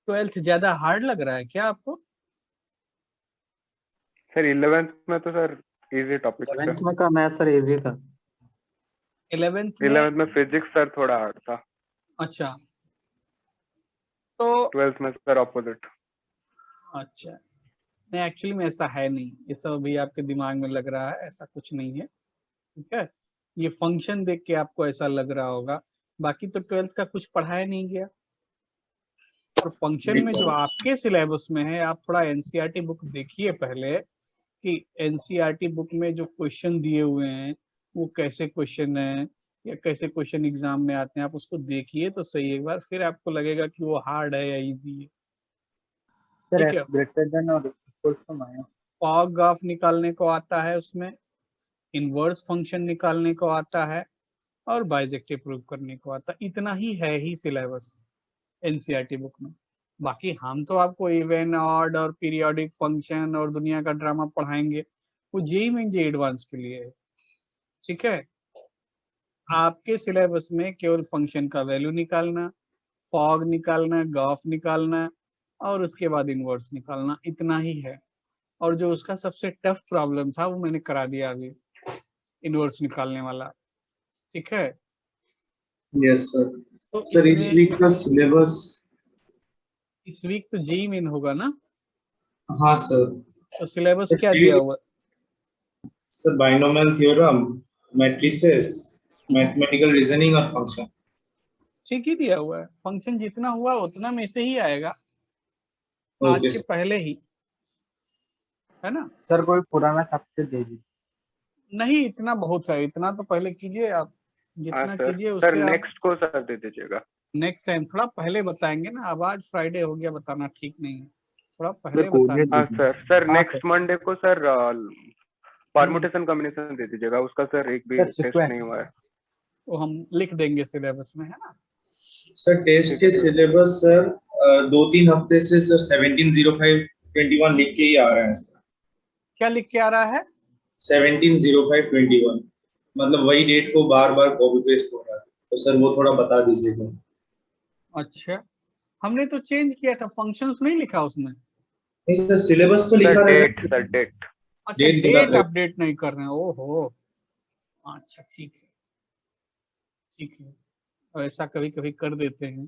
A: ट्वेल्थ ज्यादा हार्ड लग रहा है क्या आपको?
C: सर 11th में तो सर इजी टॉपिक है।
H: 11th में का मैथ सर इजी था।
A: 11th
C: में फिजिक्स सर थोड़ा हार्ड था।
A: अच्छा, तो
C: 12th में सर ऑपोजिट।
A: अच्छा, नहीं एक्चुअली में ऐसा है नहीं, ये सब अभी आपके दिमाग में लग रहा है, ऐसा कुछ नहीं है। ठीक है, ये फंक्शन देख के आपको ऐसा लग रहा होगा, बाकी तो 12th का कुछ पढ़ाया नहीं गया। और फंक्शन में जो आपके सिलेबस में है, आप थोड़ा एनसीईआरटी बुक देखिए पहले कि एनसीईआरटी बुक में जो क्वेश्चन दिए हुए हैं वो कैसे क्वेश्चन है या कैसे क्वेश्चन एग्जाम में आते हैं, आप उसको देखिए तो सही एक बार, फिर आपको लगेगा कि वो हार्ड है या इजी है।
H: सर
A: ठीक है,
H: x ग्रेटर देन और equals to minus.
A: Fog graph निकालने को आता है, उसमें इनवर्स फंक्शन निकालने को आता है और बाइजेक्टिव प्रूव करने को आता है। इतना ही है ही सिलेबस एनसीईआरटी बुक में, बाकी हम तो आपको इवन ऑड और पीरियोडिक फंक्शन और दुनिया का ड्रामा पढ़ाएंगे, वो जेईई मेन जे एडवांस के लिए है। ठीक है, आपके सिलेबस में केवल फंक्शन का वैल्यू निकालना, फॉग निकालना, गॉफ निकालना और उसके बाद इनवर्स निकालना, इतना ही है। और जो उसका सबसे टफ प्रॉब्लम था वो मैंने करा दिया अभी, इनवर्स निकालने वाला। ठीक है,
G: यस सर।
A: तो
G: सर इस
A: इसमें
G: वीक का सिलेबस,
A: इस वीक तो जेईई मेन होगा ना,
G: हाँ सर।
A: तो सिलेबस क्या दिया हुआ?
G: Sir binomial theorem, matrices, mathematical reasoning और फंक्शन।
A: ठीक ही दिया हुआ है, फंक्शन जितना हुआ उतना में से ही आएगा आज
G: ओके
A: के
G: सर।
A: पहले ही, है ना।
E: सर कोई पुराना चैप्टर दे दीजिए।
A: नहीं, इतना बहुत है, इतना तो पहले कीजिए आप,
C: हाँ
A: जितना
C: सर।
A: कीजिए
C: सर
A: उससे आप
C: नेक्स्ट को सर दे दीजिएगा।
A: नेक्स्ट टाइम थोड़ा पहले बताएंगे ना। अब आज फ्राइडे हो गया, बताना ठीक नहीं है, थोड़ा
E: सर
A: पहले बता
E: कोऑर्डिनेट
A: दीजिए।
C: हाँ सर। सर
E: हाँ
C: नेक्स्ट
E: सर।
C: मंडे को सर परमुटेशन कॉम्बिनेशन दे दीजिएगा, उसका सर एक भी
E: सर
C: टेस्ट
E: सीक्वेंस।
C: नहीं हुआ है।
A: वो हम लिख देंगे सिलेबस में, है ना।
G: सर टेस्ट
C: ठीक है
G: के
C: सर।
G: सिलेबस सर 2-3 हफ्ते से सर 170521 लिख के ही आ रहे हैं सर।
A: क्या लिख के आ रहा है?
G: 170521, मतलब वही डेट को बार बार कॉपी पेस्ट हो रहा है, तो सर वो थोड़ा बता दीजिएगा।
A: अच्छा, हमने तो चेंज किया था, फंक्शंस नहीं लिखा उसमें।
G: नहीं सर, सिलेबस तो लिखा
C: सर
G: रहता
C: डेट,
G: है।
C: Sir date.
A: अच्छा,
G: डेट बता
A: डेट
G: रहे।
A: अपडेट नहीं कर रहे हैं, ओहो। अच्छा ठीक है, ठीक है। और ऐसा कभी कभी कर देते हैं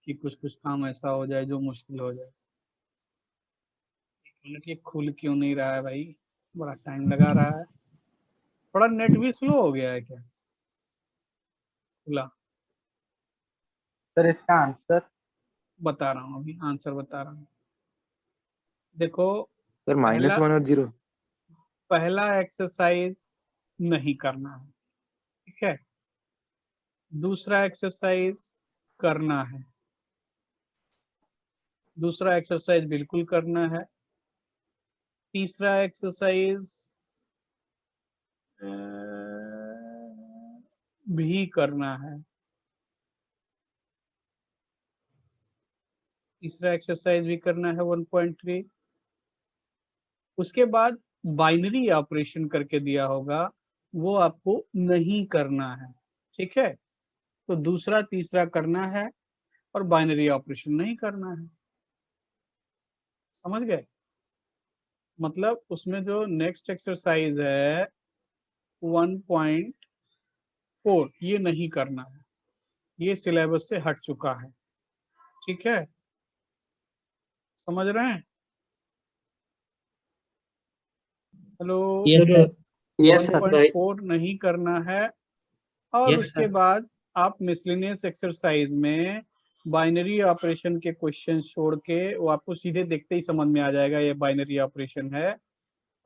A: कि कुछ कुछ काम ऐसा हो जाए जो मुश्किल हो जाए। एक मिनट, ये खुल क्यों नहीं रहा है भाई, बड़ा टाइम लगा रहा है। थोड़ा नेट भी स्लो हो गया है क्या? खुला,
E: सर इसका आंसर
A: बता रहा हूँ, अभी आंसर बता रहा हूँ। देखो,
E: सर
A: पहला
E: -1 और 0।
A: पहला एक्सरसाइज नहीं करना है, ठीक है। दूसरा एक्सरसाइज करना है, दूसरा एक्सरसाइज बिल्कुल करना है। तीसरा एक्सरसाइज भी करना है। तीसरा एक्सरसाइज भी करना है 1.3। उसके बाद बाइनरी ऑपरेशन करके दिया होगा, वो आपको नहीं करना है, ठीक है। तो दूसरा तीसरा करना है और बाइनरी ऑपरेशन नहीं करना है, समझ गए। मतलब उसमें जो नेक्स्ट एक्सरसाइज है 1.4, ये नहीं करना है, ये सिलेबस से हट चुका है, ठीक है। समझ रहे हैं? हेलो।
H: Yes sir.
A: 1.4 नहीं करना है। और
H: यस
A: उसके
H: सर।
A: बाद आप मिसलेनियस एक्सरसाइज में बाइनरी ऑपरेशन के क्वेश्चन छोड़ के, वो आपको सीधे देखते ही समझ में आ जाएगा ये बाइनरी ऑपरेशन है।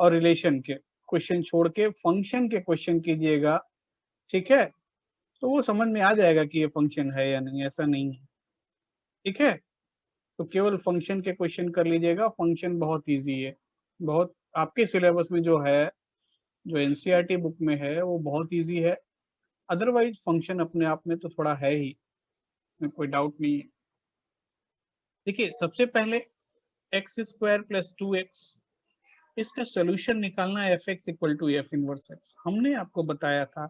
A: और रिलेशन के क्वेश्चन छोड़ के फंक्शन के क्वेश्चन कीजिएगा, ठीक है। तो वो समझ में आ जाएगा कि ये फंक्शन है या नहीं, ऐसा नहीं है, ठीक है। तो केवल फंक्शन के क्वेश्चन कर लीजिएगा, फंक्शन बहुत इजी है, बहुत आपके सिलेबस में जो है, जो एनसीईआरटी बुक में है वो बहुत इजी है। अदरवाइज फंक्शन अपने आप में तो थोड़ा है ही, इसमें कोई डाउट नहीं है। देखिए, सबसे पहले x² + 2x, इसका सोल्यूशन निकालना है f(x) = f इनवर्स x। हमने आपको बताया था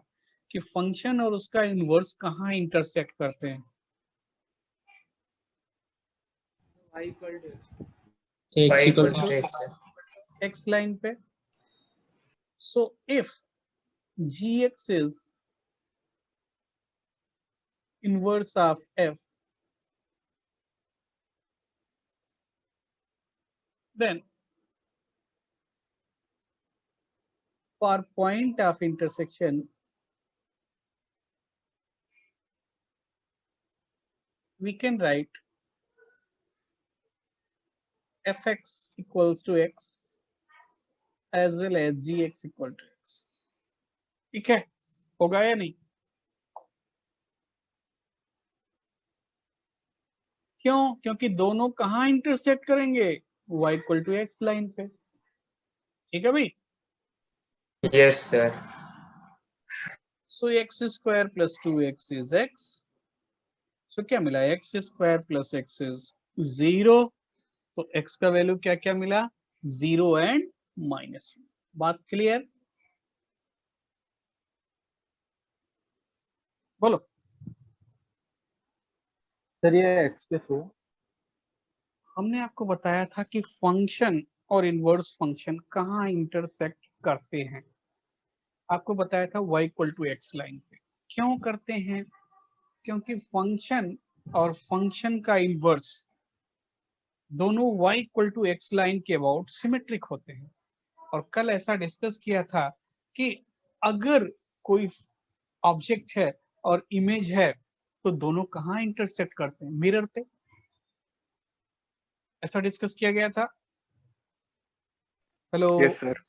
A: कि फंक्शन और उसका इनवर्स कहाँ इंटरसेक्ट करते हैं,
D: y equal to x।
J: y equal to x है।
A: x लाइन पे। So if gx is inverse of f, then for point of intersection we can write f(x) = x as well as gx = x, ठीक है। होगा या नहीं? क्यों? क्योंकि दोनों कहाँ इंटरसेक्ट करेंगे, y = x लाइन पे, ठीक है भाई।
J: Yes sir.
A: So x² + 2x is x। सो क्या मिला, x² + x is 0, तो x का वैल्यू क्या क्या मिला, 0 एंड -1। बात क्लियर? बोलो।
F: सर ये एक्स के थ्रू
A: हमने आपको बताया था कि फंक्शन और इनवर्स फंक्शन कहाँ इंटरसेक्ट करते हैं। आपको बताया था y equal to x line पे। क्यों करते हैं? क्योंकि फंक्शन और फंक्शन का इनवर्स दोनों y equal to x line के अबाउट सिमेट्रिक होते हैं। और कल ऐसा डिस्कस किया था कि अगर कोई ऑब्जेक्ट है और इमेज है तो दोनों कहाँ इंटरसेक्ट करते हैं, मिरर पे। ऐसा डिस्कस किया गया था। हेलो।
C: Yes sir.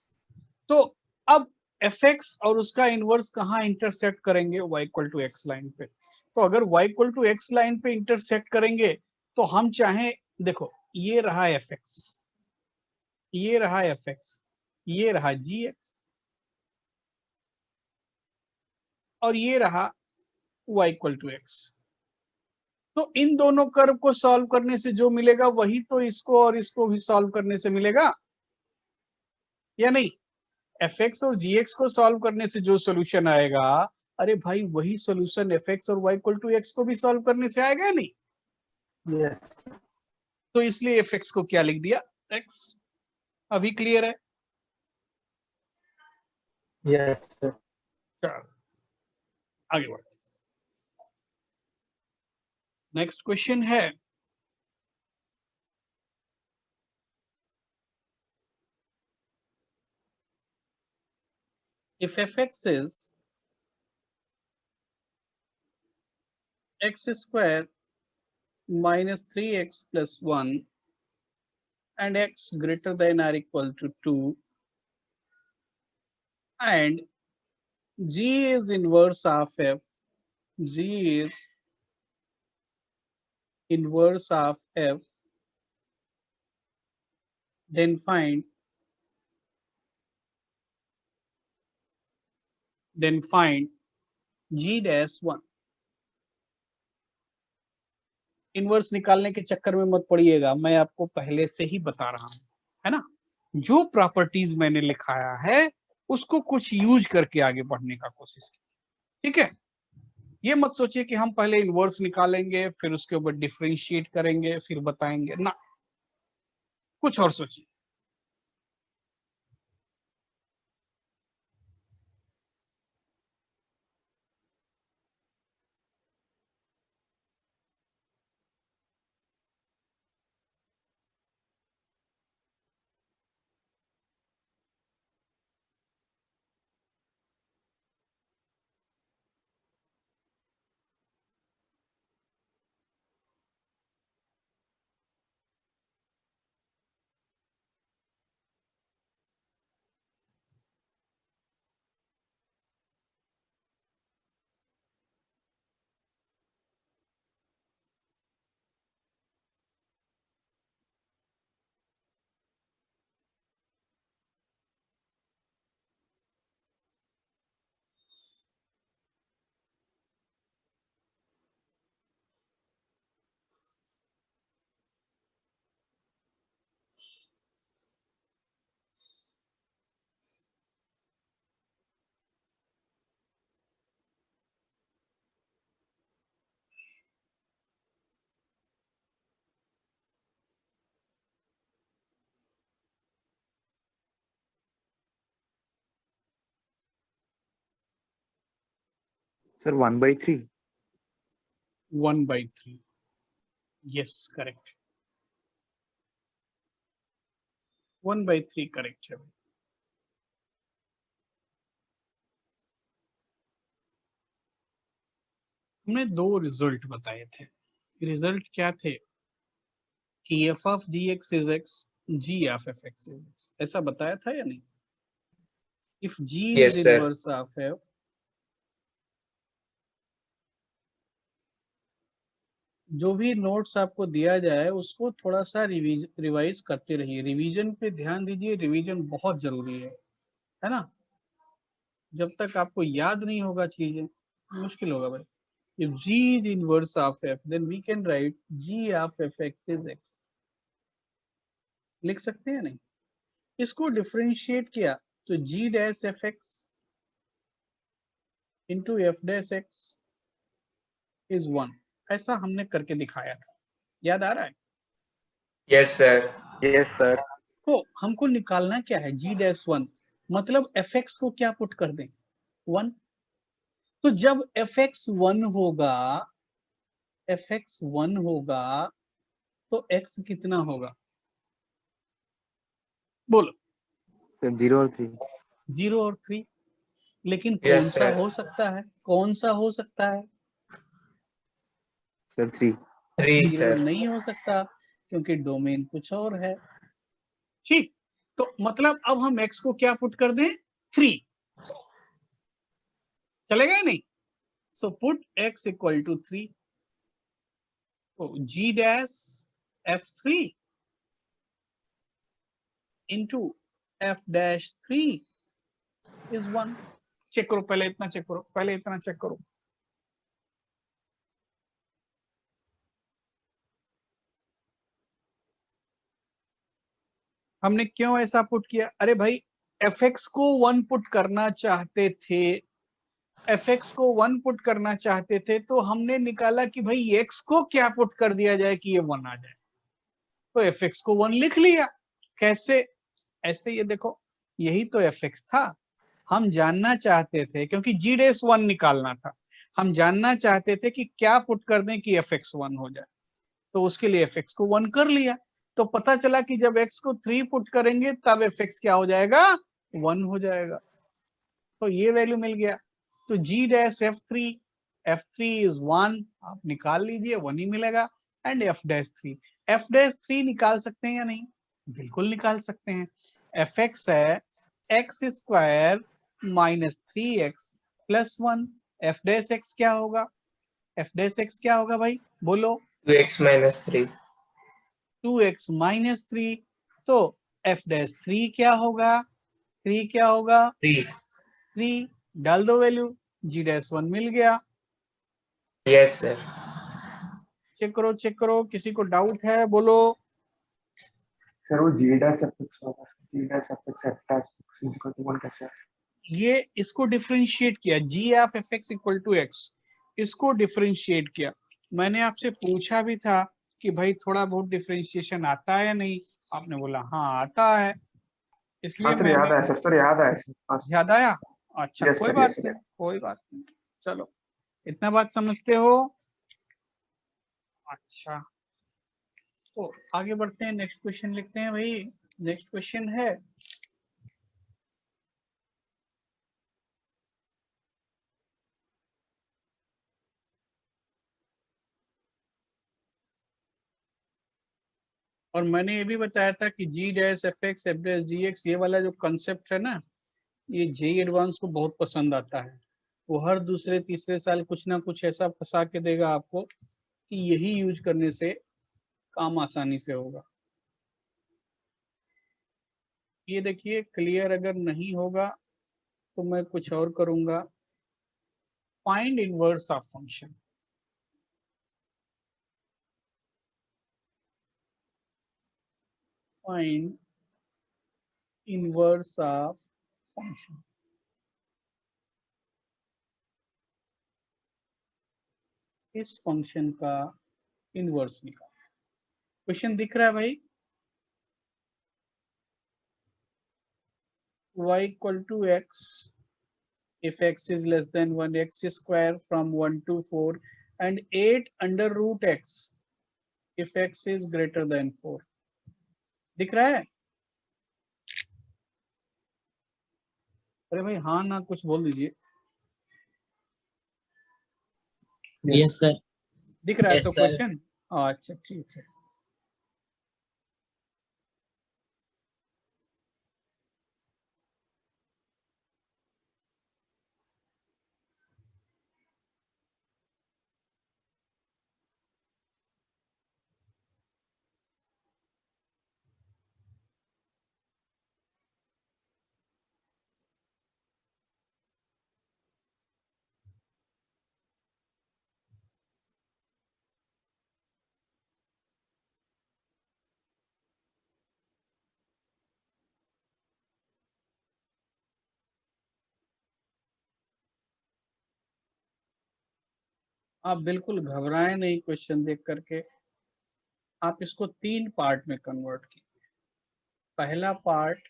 A: तो अब fx और उसका इनवर्स कहाँ इंटरसेक्ट करेंगे, y equal to x line पे। तो अगर y equal to x line पे इंटरसेक्ट करेंगे तो हम चाहें, देखो ये रहा fx, ये रहा fx, ये रहा gx और ये रहा y इक्वल टू एक्स। तो इन दोनों कर्व को सॉल्व करने से जो मिलेगा वही तो इसको और इसको भी सॉल्व करने से मिलेगा, या नहीं? fx और gx को सॉल्व करने से जो सॉल्यूशन आएगा, अरे भाई वही सॉल्यूशन fx और y इक्वल टू x को भी सॉल्व करने से आएगा या नहीं?
F: यस
A: तो इसलिए fx को क्या लिख दिया, x। अभी क्लियर है?
F: Yes sir.
A: चलो आगे बढ़ो। नेक्स्ट क्वेश्चन है, if fx is x square minus 3x plus 1 and x greater than or equal to 2 and g is inverse of f, g is inverse of f, then find g dash 1। Inverse निकालने के चक्कर में मत पड़िएगा, मैं आपको पहले से ही बता रहा हूं, है ना। जो प्रॉपर्टीज मैंने लिखाया है उसको कुछ यूज करके आगे बढ़ने का कोशिश कीजिए, ठीक है। ये मत सोचिए कि हम पहले इनवर्स निकालेंगे फिर उसके ऊपर डिफरेंशिएट करेंगे फिर बताएंगे ना, कुछ और सोचिए।
E: सर 1/3।
A: 1/3, यस करेक्ट, 1/3 करेक्ट है। हमने दो रिजल्ट बताए थे। रिजल्ट क्या थे कि f of gx is x, g of fx is x, ऐसा बताया था या नहीं? if g
J: Yes,
A: is
J: sir.
A: inverse of f, जो भी नोट्स आपको दिया जाए उसको थोड़ा सा रिवाइज करते रहिए, रिवीजन पे ध्यान दीजिए, रिवीजन बहुत जरूरी है ना। जब तक आपको याद नहीं होगा चीजें मुश्किल होगा भाई। If g is inverse of f, then we can write g of fx is x. लिख सकते हैं नहीं? इसको डिफरेंशिएट किया तो g dash fx into f dash x is 1. ऐसा हमने करके दिखाया था, याद आ रहा है?
J: Yes sir.
C: Yes sir.
A: तो हमको निकालना क्या है? g डैश 1, मतलब fx को क्या पुट कर दें? 1. तो जब fx 1 होगा, fx 1 होगा तो x कितना होगा? बोलो।
E: सर 0 और 3।
A: 0 और 3, लेकिन
J: Yes,
A: कौन सा
J: sir.
A: हो सकता है? कौन सा हो सकता है?
E: सर 3।
J: 3
A: 0
J: सर।
A: नहीं हो सकता क्योंकि डोमेन कुछ और है। ठीक, तो मतलब अब हम x को क्या पुट कर दें? 3. चलेगा ही नहीं? So put x equal to 3. तो g dash f3 into f dash 3 is 1. Check करो, पहले इतना चेक करो, पहले इतना चेक करो। हमने क्यों ऐसा पुट किया? अरे भाई fx को 1 पुट करना चाहते थे, fx को 1 पुट करना चाहते थे, तो हमने निकाला कि भाई x को क्या पुट कर दिया जाए कि ये 1 आ जाए। तो fx को 1 लिख लिया। कैसे? ऐसे, ये देखो, यही तो fx था। हम जानना चाहते थे, क्योंकि g डैश 1 निकालना था, हम जानना चाहते थे कि क्या पुट कर दें कि fx 1 हो जाए। तो उसके लिए fx को 1 कर लिया। तो पता चला कि जब x को 3 पुट करेंगे तब fx क्या हो जाएगा? 1 हो जाएगा। तो ये वैल्यू मिल गया। तो g डैश f3 इज 1, आप निकाल लीजिए, 1 ही मिलेगा। एंड f डैश 3 निकाल सकते हैं या नहीं? बिल्कुल निकाल सकते हैं। fx है x square minus 3x plus 1। f dash x क्या होगा? f डैश x क्या होगा भाई? बोलो।
J: 2x minus 3।
A: 2x minus 3। तो f डैश 3 क्या होगा? 3 क्या होगा? 3 डाल दो वैल्यू, g डैश 1 मिल गया।
J: Yes sir.
A: चेक करो, चेक करो, किसी को डाउट है? बोलो।
M: सर वो जी डैश एफएक्स होगा, g dash f x f dash equal to 1 कैसे है?
A: ये इसको डिफरेंशिएट किया, g of fx equal to x, इसको डिफरेंशिएट किया। मैंने आपसे पूछा भी था कि भाई थोड़ा बहुत डिफरेंशिएशन आता है या नहीं? आपने बोला हाँ आता है, इसलिए
M: सर याद आया सर, याद आया सर।
A: याद आया? अच्छा,
M: Yes,
A: कोई
M: sir,
A: बात
M: yes,
A: नहीं,
M: sir.
A: कोई बात नहीं, चलो इतना बात समझते हो। अच्छा, तो आगे बढ़ते हैं, नेक्स्ट क्वेश्चन लिखते हैं भाई। नेक्स्ट क्वेश्चन है और मैंने ये भी बताया था कि g dash f x f dash g x, ये वाला जो कंसेप्ट है ना, ये जेई एडवांस को बहुत पसंद आता है। वो हर दूसरे तीसरे साल कुछ ना कुछ ऐसा फंसा के देगा आपको कि यही यूज करने से काम आसानी से होगा। ये देखिए, क्लियर अगर नहीं होगा तो मैं कुछ और करूंगा। Find inverse of function. Find inverse of function. इस फंक्शन का इनवर्स निकाल। क्वेश्चन दिख रहा है भाई? y equal to x if x is less than 1, x square from 1 to 4 and 8 under root x if x is greater than 4। दिख रहा है? अरे भाई हाँ ना कुछ बोल दीजिए।
L: Yes sir.
A: दिख रहा है
L: Yes,
A: तो
L: sir.
A: क्वेश्चन? अच्छा ठीक है। आप बिल्कुल घबराएं नहीं क्वेश्चन देख करके। आप इसको 3 पार्ट में कन्वर्ट कीजिए। पहला part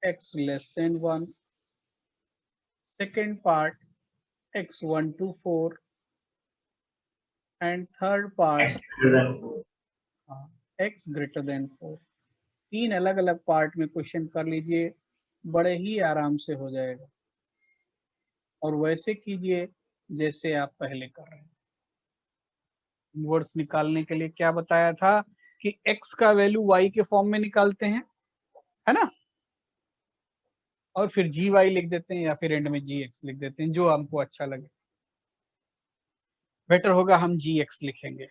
A: x less than 1, second part x 1 to 4 and third part x greater than 4। 3 अलग अलग पार्ट में क्वेश्चन कर लीजिए, बड़े ही आराम से हो जाएगा। और वैसे कीजिए जैसे आप पहले कर रहे हैं। इनवर्स निकालने के लिए क्या बताया था कि x का वैल्यू y के फॉर्म में निकालते हैं, है ना, और फिर gy लिख देते हैं या फिर एंड में gx लिख देते हैं, जो हमको अच्छा लगे। बेटर होगा हम gx लिखेंगे।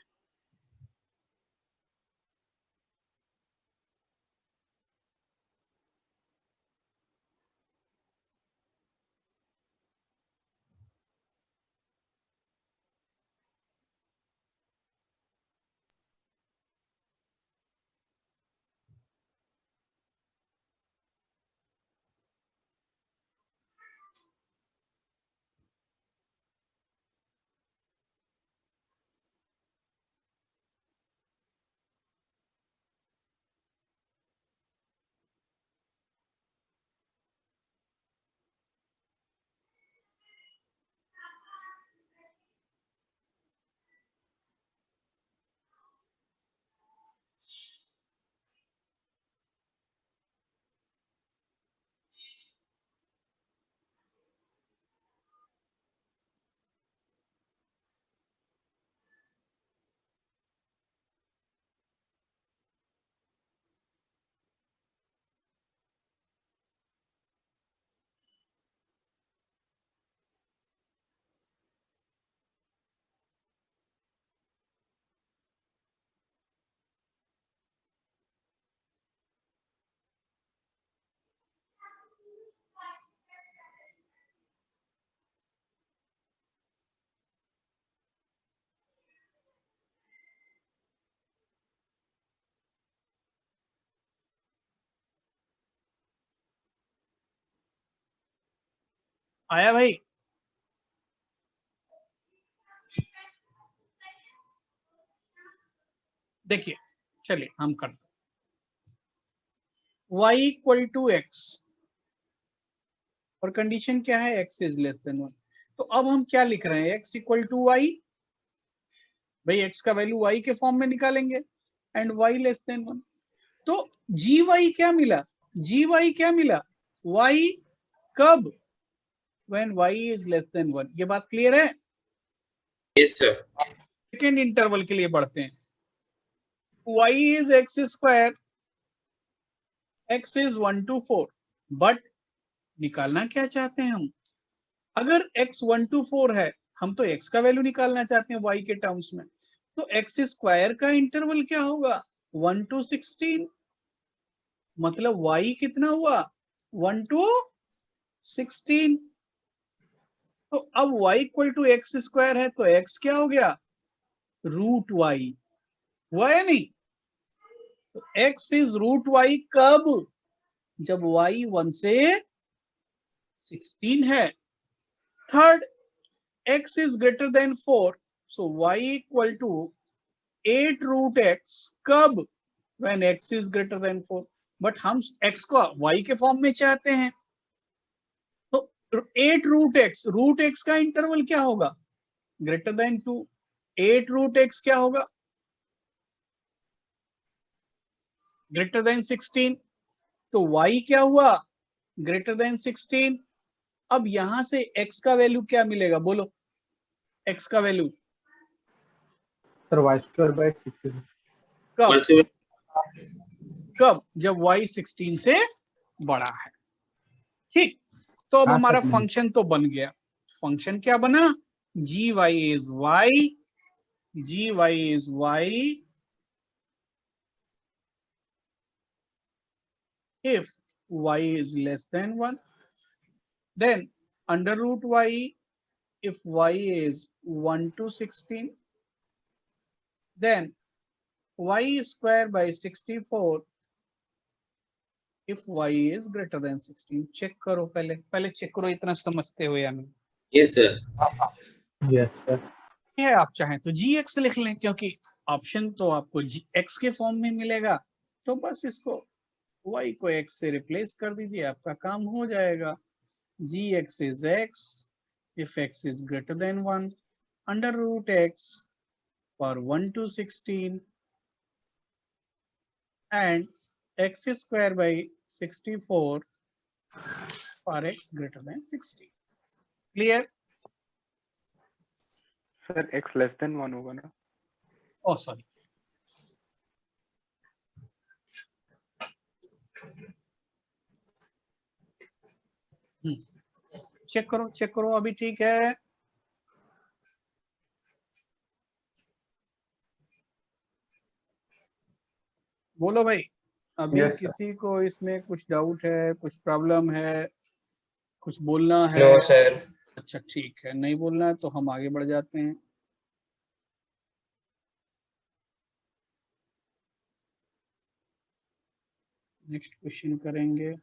A: आया भाई? देखिए, चलिए हम करते हैं। y इक्वल टू एक्स और कंडीशन क्या है, x इज लेस देन 1। तो अब हम क्या लिख रहे हैं, x इक्वल टू वाई। भाई x का वैल्यू y के फॉर्म में निकालेंगे एंड y लेस देन 1। तो gy क्या मिला, gy क्या मिला, y कब, when y is less than 1। ये बात क्लियर है?
B: Yes sir.
A: सेकेंड इंटरवल के लिए बढ़ते हैं। y is x square, x is 1 to 4, but निकालना क्या चाहते हैं हम? अगर x 1 to 4 है, हम तो x का वैल्यू निकालना चाहते हैं y के टर्म्स में। तो x स्क्वायर का इंटरवल क्या होगा, 1 to 16। मतलब y कितना हुआ, 1 to 16। तो अब y equal to x square है, तो x क्या हो गया, रूट y हुआ या नहीं? तो x इज रूट y कब, जब y 1 से 16 है। Third, x is greater than 4, so y equal to 8 root x कब, when x is greater than 4। But हम x को y के फॉर्म में चाहते हैं, तो 8 रूट x का इंटरवल क्या होगा, ग्रेटर देन 2। 8 रूट x क्या होगा, ग्रेटर देन 16। तो y क्या हुआ, ग्रेटर देन 16। अब यहां से x का वैल्यू क्या मिलेगा, बोलो x का value
M: sir y square by 16
A: कब, कब, जब y 16 से बड़ा है। ठीक, तो अब हमारा फंक्शन तो बन गया। फंक्शन क्या बना, gy is y, gy is y if y is less than 1, then under root y if y is 1 to 16, then y square by 64 if y is greater than 16। Check करो, पहले check करो इतना समझते हो या नहीं।
B: Yes sir.
F: Yes sir.
A: है आप चाहें तो जी एक्स लिख लें, क्योंकि ऑप्शन तो आपको जी एक्स के फॉर्म में मिलेगा, तो बस इसको y को x से रिप्लेस कर दीजिए, आपका काम हो जाएगा। G x is x if x is greater than 1 under root x for 1 to 16 and x square by 64 for x greater than 60. Clear?
C: Sir x less than 1 होगा ना?
A: Oh, sorry. चेक करो अभी ठीक है। बोलो भाई, अभी
M: Yes, sir.
A: किसी को इसमें कुछ डाउट है, कुछ प्रॉब्लम है, कुछ बोलना है?
J: No sir.
A: अच्छा ठीक है, नहीं बोलना है तो हम आगे बढ़ जाते हैं। नेक्स्ट क्वेश्चन करेंगे।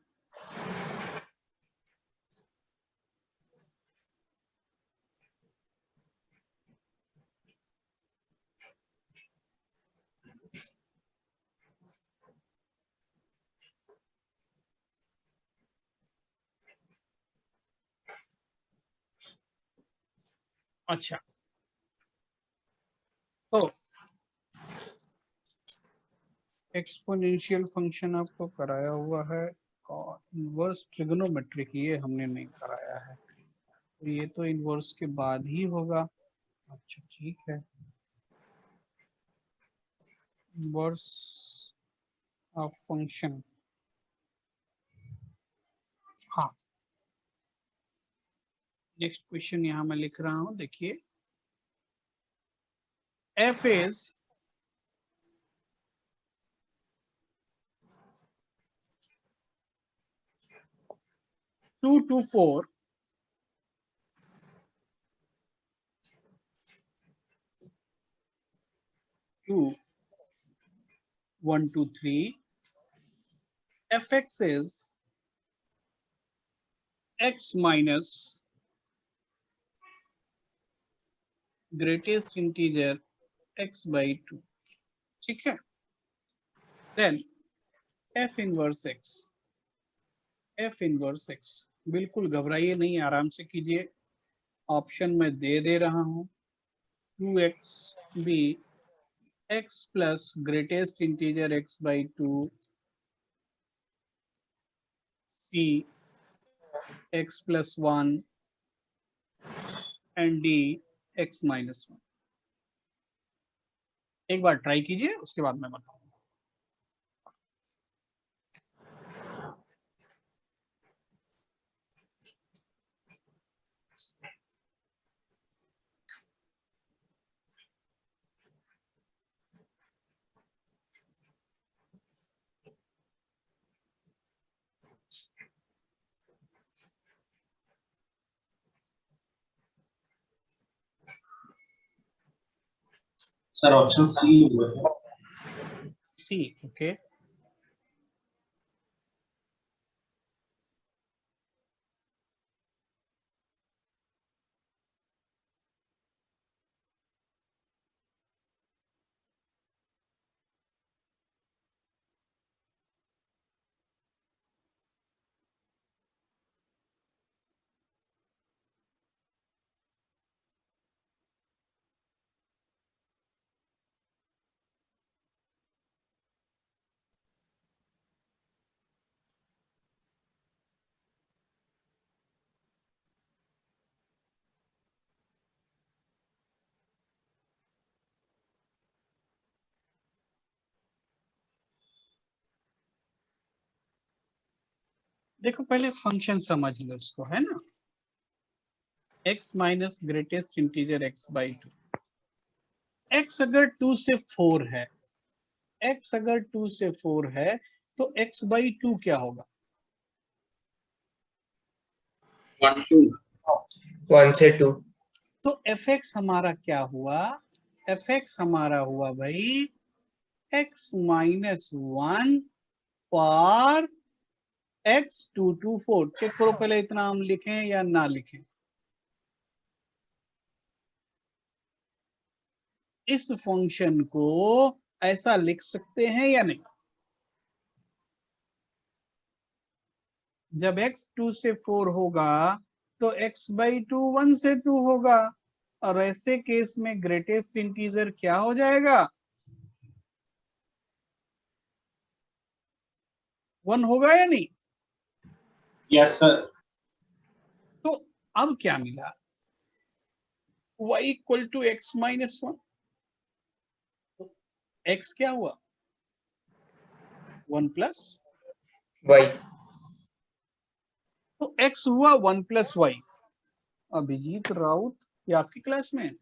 A: अच्छा, तो एक्सपोनेंशियल फंक्शन आपको कराया हुआ है और इनवर्स ट्रिग्नोमेट्रिक ये हमने नहीं कराया है, तो ये तो इनवर्स के बाद ही होगा। अच्छा ठीक है, इनवर्स ऑफ फंक्शन, हाँ नेक्स्ट क्वेश्चन यहाँ मैं लिख रहा हूँ, देखिए f is two to 4 to 1 to 3, fx is x minus greatest integer x by 2, ठीक है। Then f inverse x, f inverse x, बिल्कुल घबराइए नहीं, आराम से कीजिए, ऑप्शन में दे रहा हूँ। 2x b x plus greatest integer x by 2 c x plus 1 and d x minus 1। एक बार ट्राई कीजिए, उसके बाद मैं बताऊंगा।
G: सर ऑप्शन सी हुआ है।
A: सी, ओके। देखो पहले फंक्शन समझ लो इसको, है ना। x minus greatest integer x by 2, x अगर 2 से 4 है, x अगर 2 से 4 है तो x बाई 2 क्या होगा?
J: 1 से 2।
A: तो fx हमारा क्या हुआ? fx हमारा हुआ भाई x minus 1 for x 2 to 4। Check करो पहले, इतना हम लिखें या ना लिखें? इस फंक्शन को ऐसा लिख सकते हैं या नहीं? जब x 2 से 4 होगा तो x बाई 2 1 से 2 होगा, और ऐसे केस में ग्रेटेस्ट इंटीजर क्या हो जाएगा? 1 होगा या नहीं?
G: Yes sir.
A: तो अब क्या मिला? y equal to x minus 1। x क्या हुआ? 1 प्लस
J: y।
A: तो x हुआ 1 प्लस वाई। अभिजीत राउत, ये आपकी क्लास में है?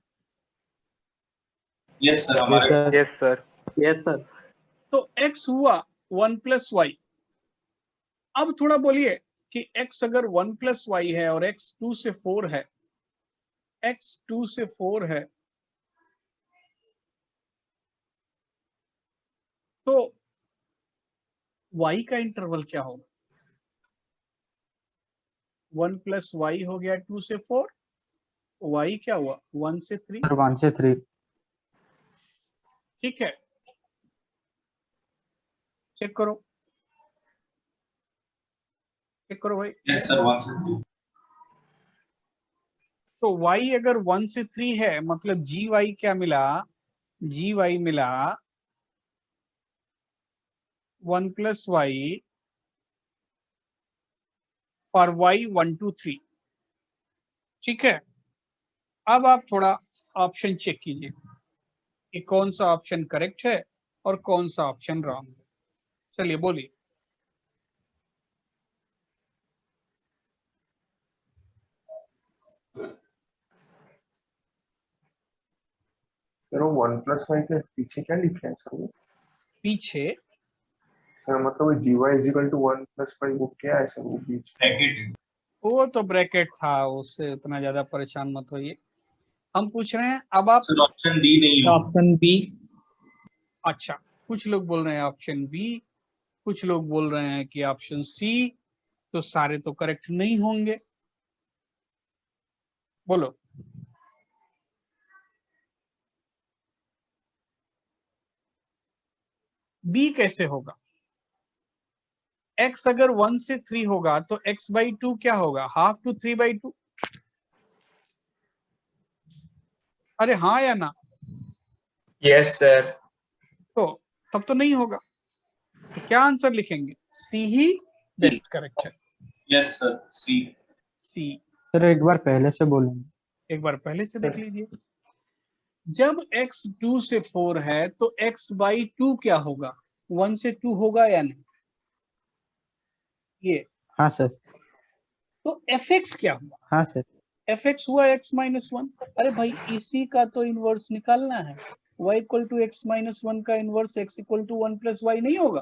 G: यस सर, हमारे
C: यस सर।
H: Yes sir.
A: तो x हुआ 1 प्लस वाई। अब थोड़ा बोलिए कि x अगर 1 प्लस वाई है और x 2 से 4 है, x 2 से 4 है, तो y का इंटरवल क्या होगा? 1 प्लस वाई हो गया 2 से 4, y क्या हुआ? 1 से 3।
H: 1 से 3।
A: ठीक है, चेक करो, चेक करो भाई।
G: यस सर 1 से 3।
A: तो y अगर 1 से 3 है, मतलब gy क्या मिला? gy मिला 1 plus y for y 1 to 3। ठीक है, अब आप थोड़ा ऑप्शन चेक कीजिए कि कौन सा ऑप्शन करेक्ट है और कौन सा ऑप्शन रॉन्ग है। चलिए बोलिए।
M: सर वो 1 प्लस वाई के पीछे क्या लिखा है सर? वो
A: पीछे
M: सर मतलब वो g y is equal to 1 plus y, वो क्या है सर वो बीच?
G: ब्रैकेट।
A: वो तो ब्रैकेट था, उससे उतना ज्यादा परेशान मत होइए। हम पूछ रहे हैं अब आप।
G: सर ऑप्शन डी नहीं हो।
I: Option B.
A: अच्छा, कुछ लोग बोल रहे हैं ऑप्शन बी, कुछ लोग बोल रहे हैं कि ऑप्शन सी। तो सारे तो करेक्ट नहीं होंगे, बोलो। बी कैसे होगा? x अगर 1 से 3 होगा तो x बाई 2 क्या होगा? Half to 3 by 2। अरे हाँ या ना?
J: Yes sir.
A: तो तब तो नहीं होगा, तो क्या आंसर लिखेंगे? सी ही बेस्ट करेक्ट है।
G: Yes sir C.
A: C.
H: Sir एक बार पहले से बोलेंगे।
A: एक बार पहले से देख लीजिए। जब x 2 से 4 है तो x बाई 2 क्या होगा? 1 से 2 होगा या नहीं? ये
H: हाँ सर।
A: तो fx क्या हुआ?
H: हाँ सर।
A: fx हुआ x माइनस 1। अरे भाई इसी का तो इनवर्स निकालना है। y equal to x minus 1 का inverse x equal to 1 plus y नहीं होगा?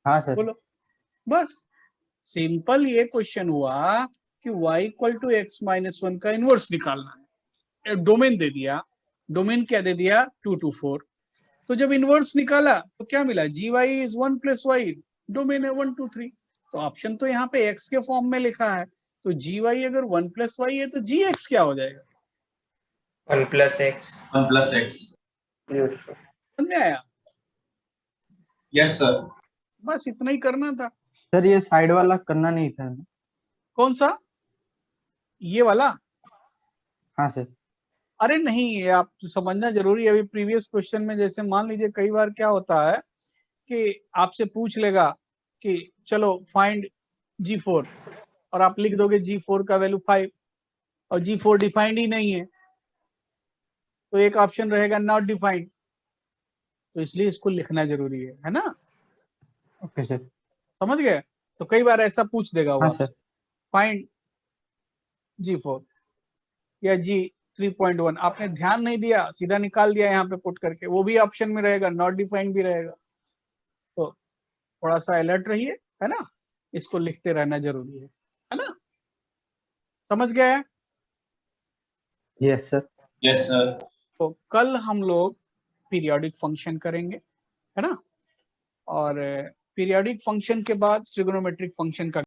H: हाँ सर।
A: बोलो, बस सिंपल ये क्वेश्चन हुआ कि y equal to x minus 1 का इनवर्स निकालना है। डोमेन दे दिया, डोमेन क्या दे दिया? 2 to 4। तो जब इनवर्स निकाला तो क्या मिला? G y is 1 plus y, domain है 1 to 3। तो ऑप्शन तो यहाँ पे x के फॉर्म में लिखा है, तो जी वाई अगर 1 प्लस वाई है तो जी एक्स क्या हो जाएगा?
J: 1 plus x.
G: 1 plus x.
M: Yes sir.
A: समझ में आया?
G: Yes sir.
A: बस इतना ही करना था।
H: सर ये साइड वाला करना नहीं था ना?
A: कौन सा? ये वाला?
H: हाँ सर।
A: अरे नहीं, ये आप समझना जरूरी है। अभी प्रीवियस क्वेश्चन में जैसे मान लीजिए कई बार क्या होता है कि आपसे पूछ लेगा कि चलो फाइंड G4, और आप लिख दोगे G4 का वैल्यू 5, और G4 डिफाइंड ही नहीं है, तो एक ऑप्शन रहेगा नॉट डिफाइंड। तो इसलिए इसको लिखना जरूरी है ना?
H: Okay sir.
A: समझ गए? तो कई बार ऐसा पूछ देगा वो
H: हाँ
A: आपसे,
H: सर।
A: फाइंड G4 या G3.1। आपने ध्यान नहीं दिया, सीधा निकाल दिया यहाँ पे पुट करके, वो भी ऑप्शन में रहेगा, नॉट डिफाइंड भी रहेगा। तो थोड़ा सा अलर्ट रहिए, है ना? इसको लिखते रहना जरूरी है ना? समझ गए?
H: Yes sir.
G: Yes sir.
A: तो कल हम लोग पीरियोडिक फंक्शन करेंगे, है ना? और पीरियोडिक फंक्शन के बाद ट्रिगोनोमेट्रिक फंक्शन का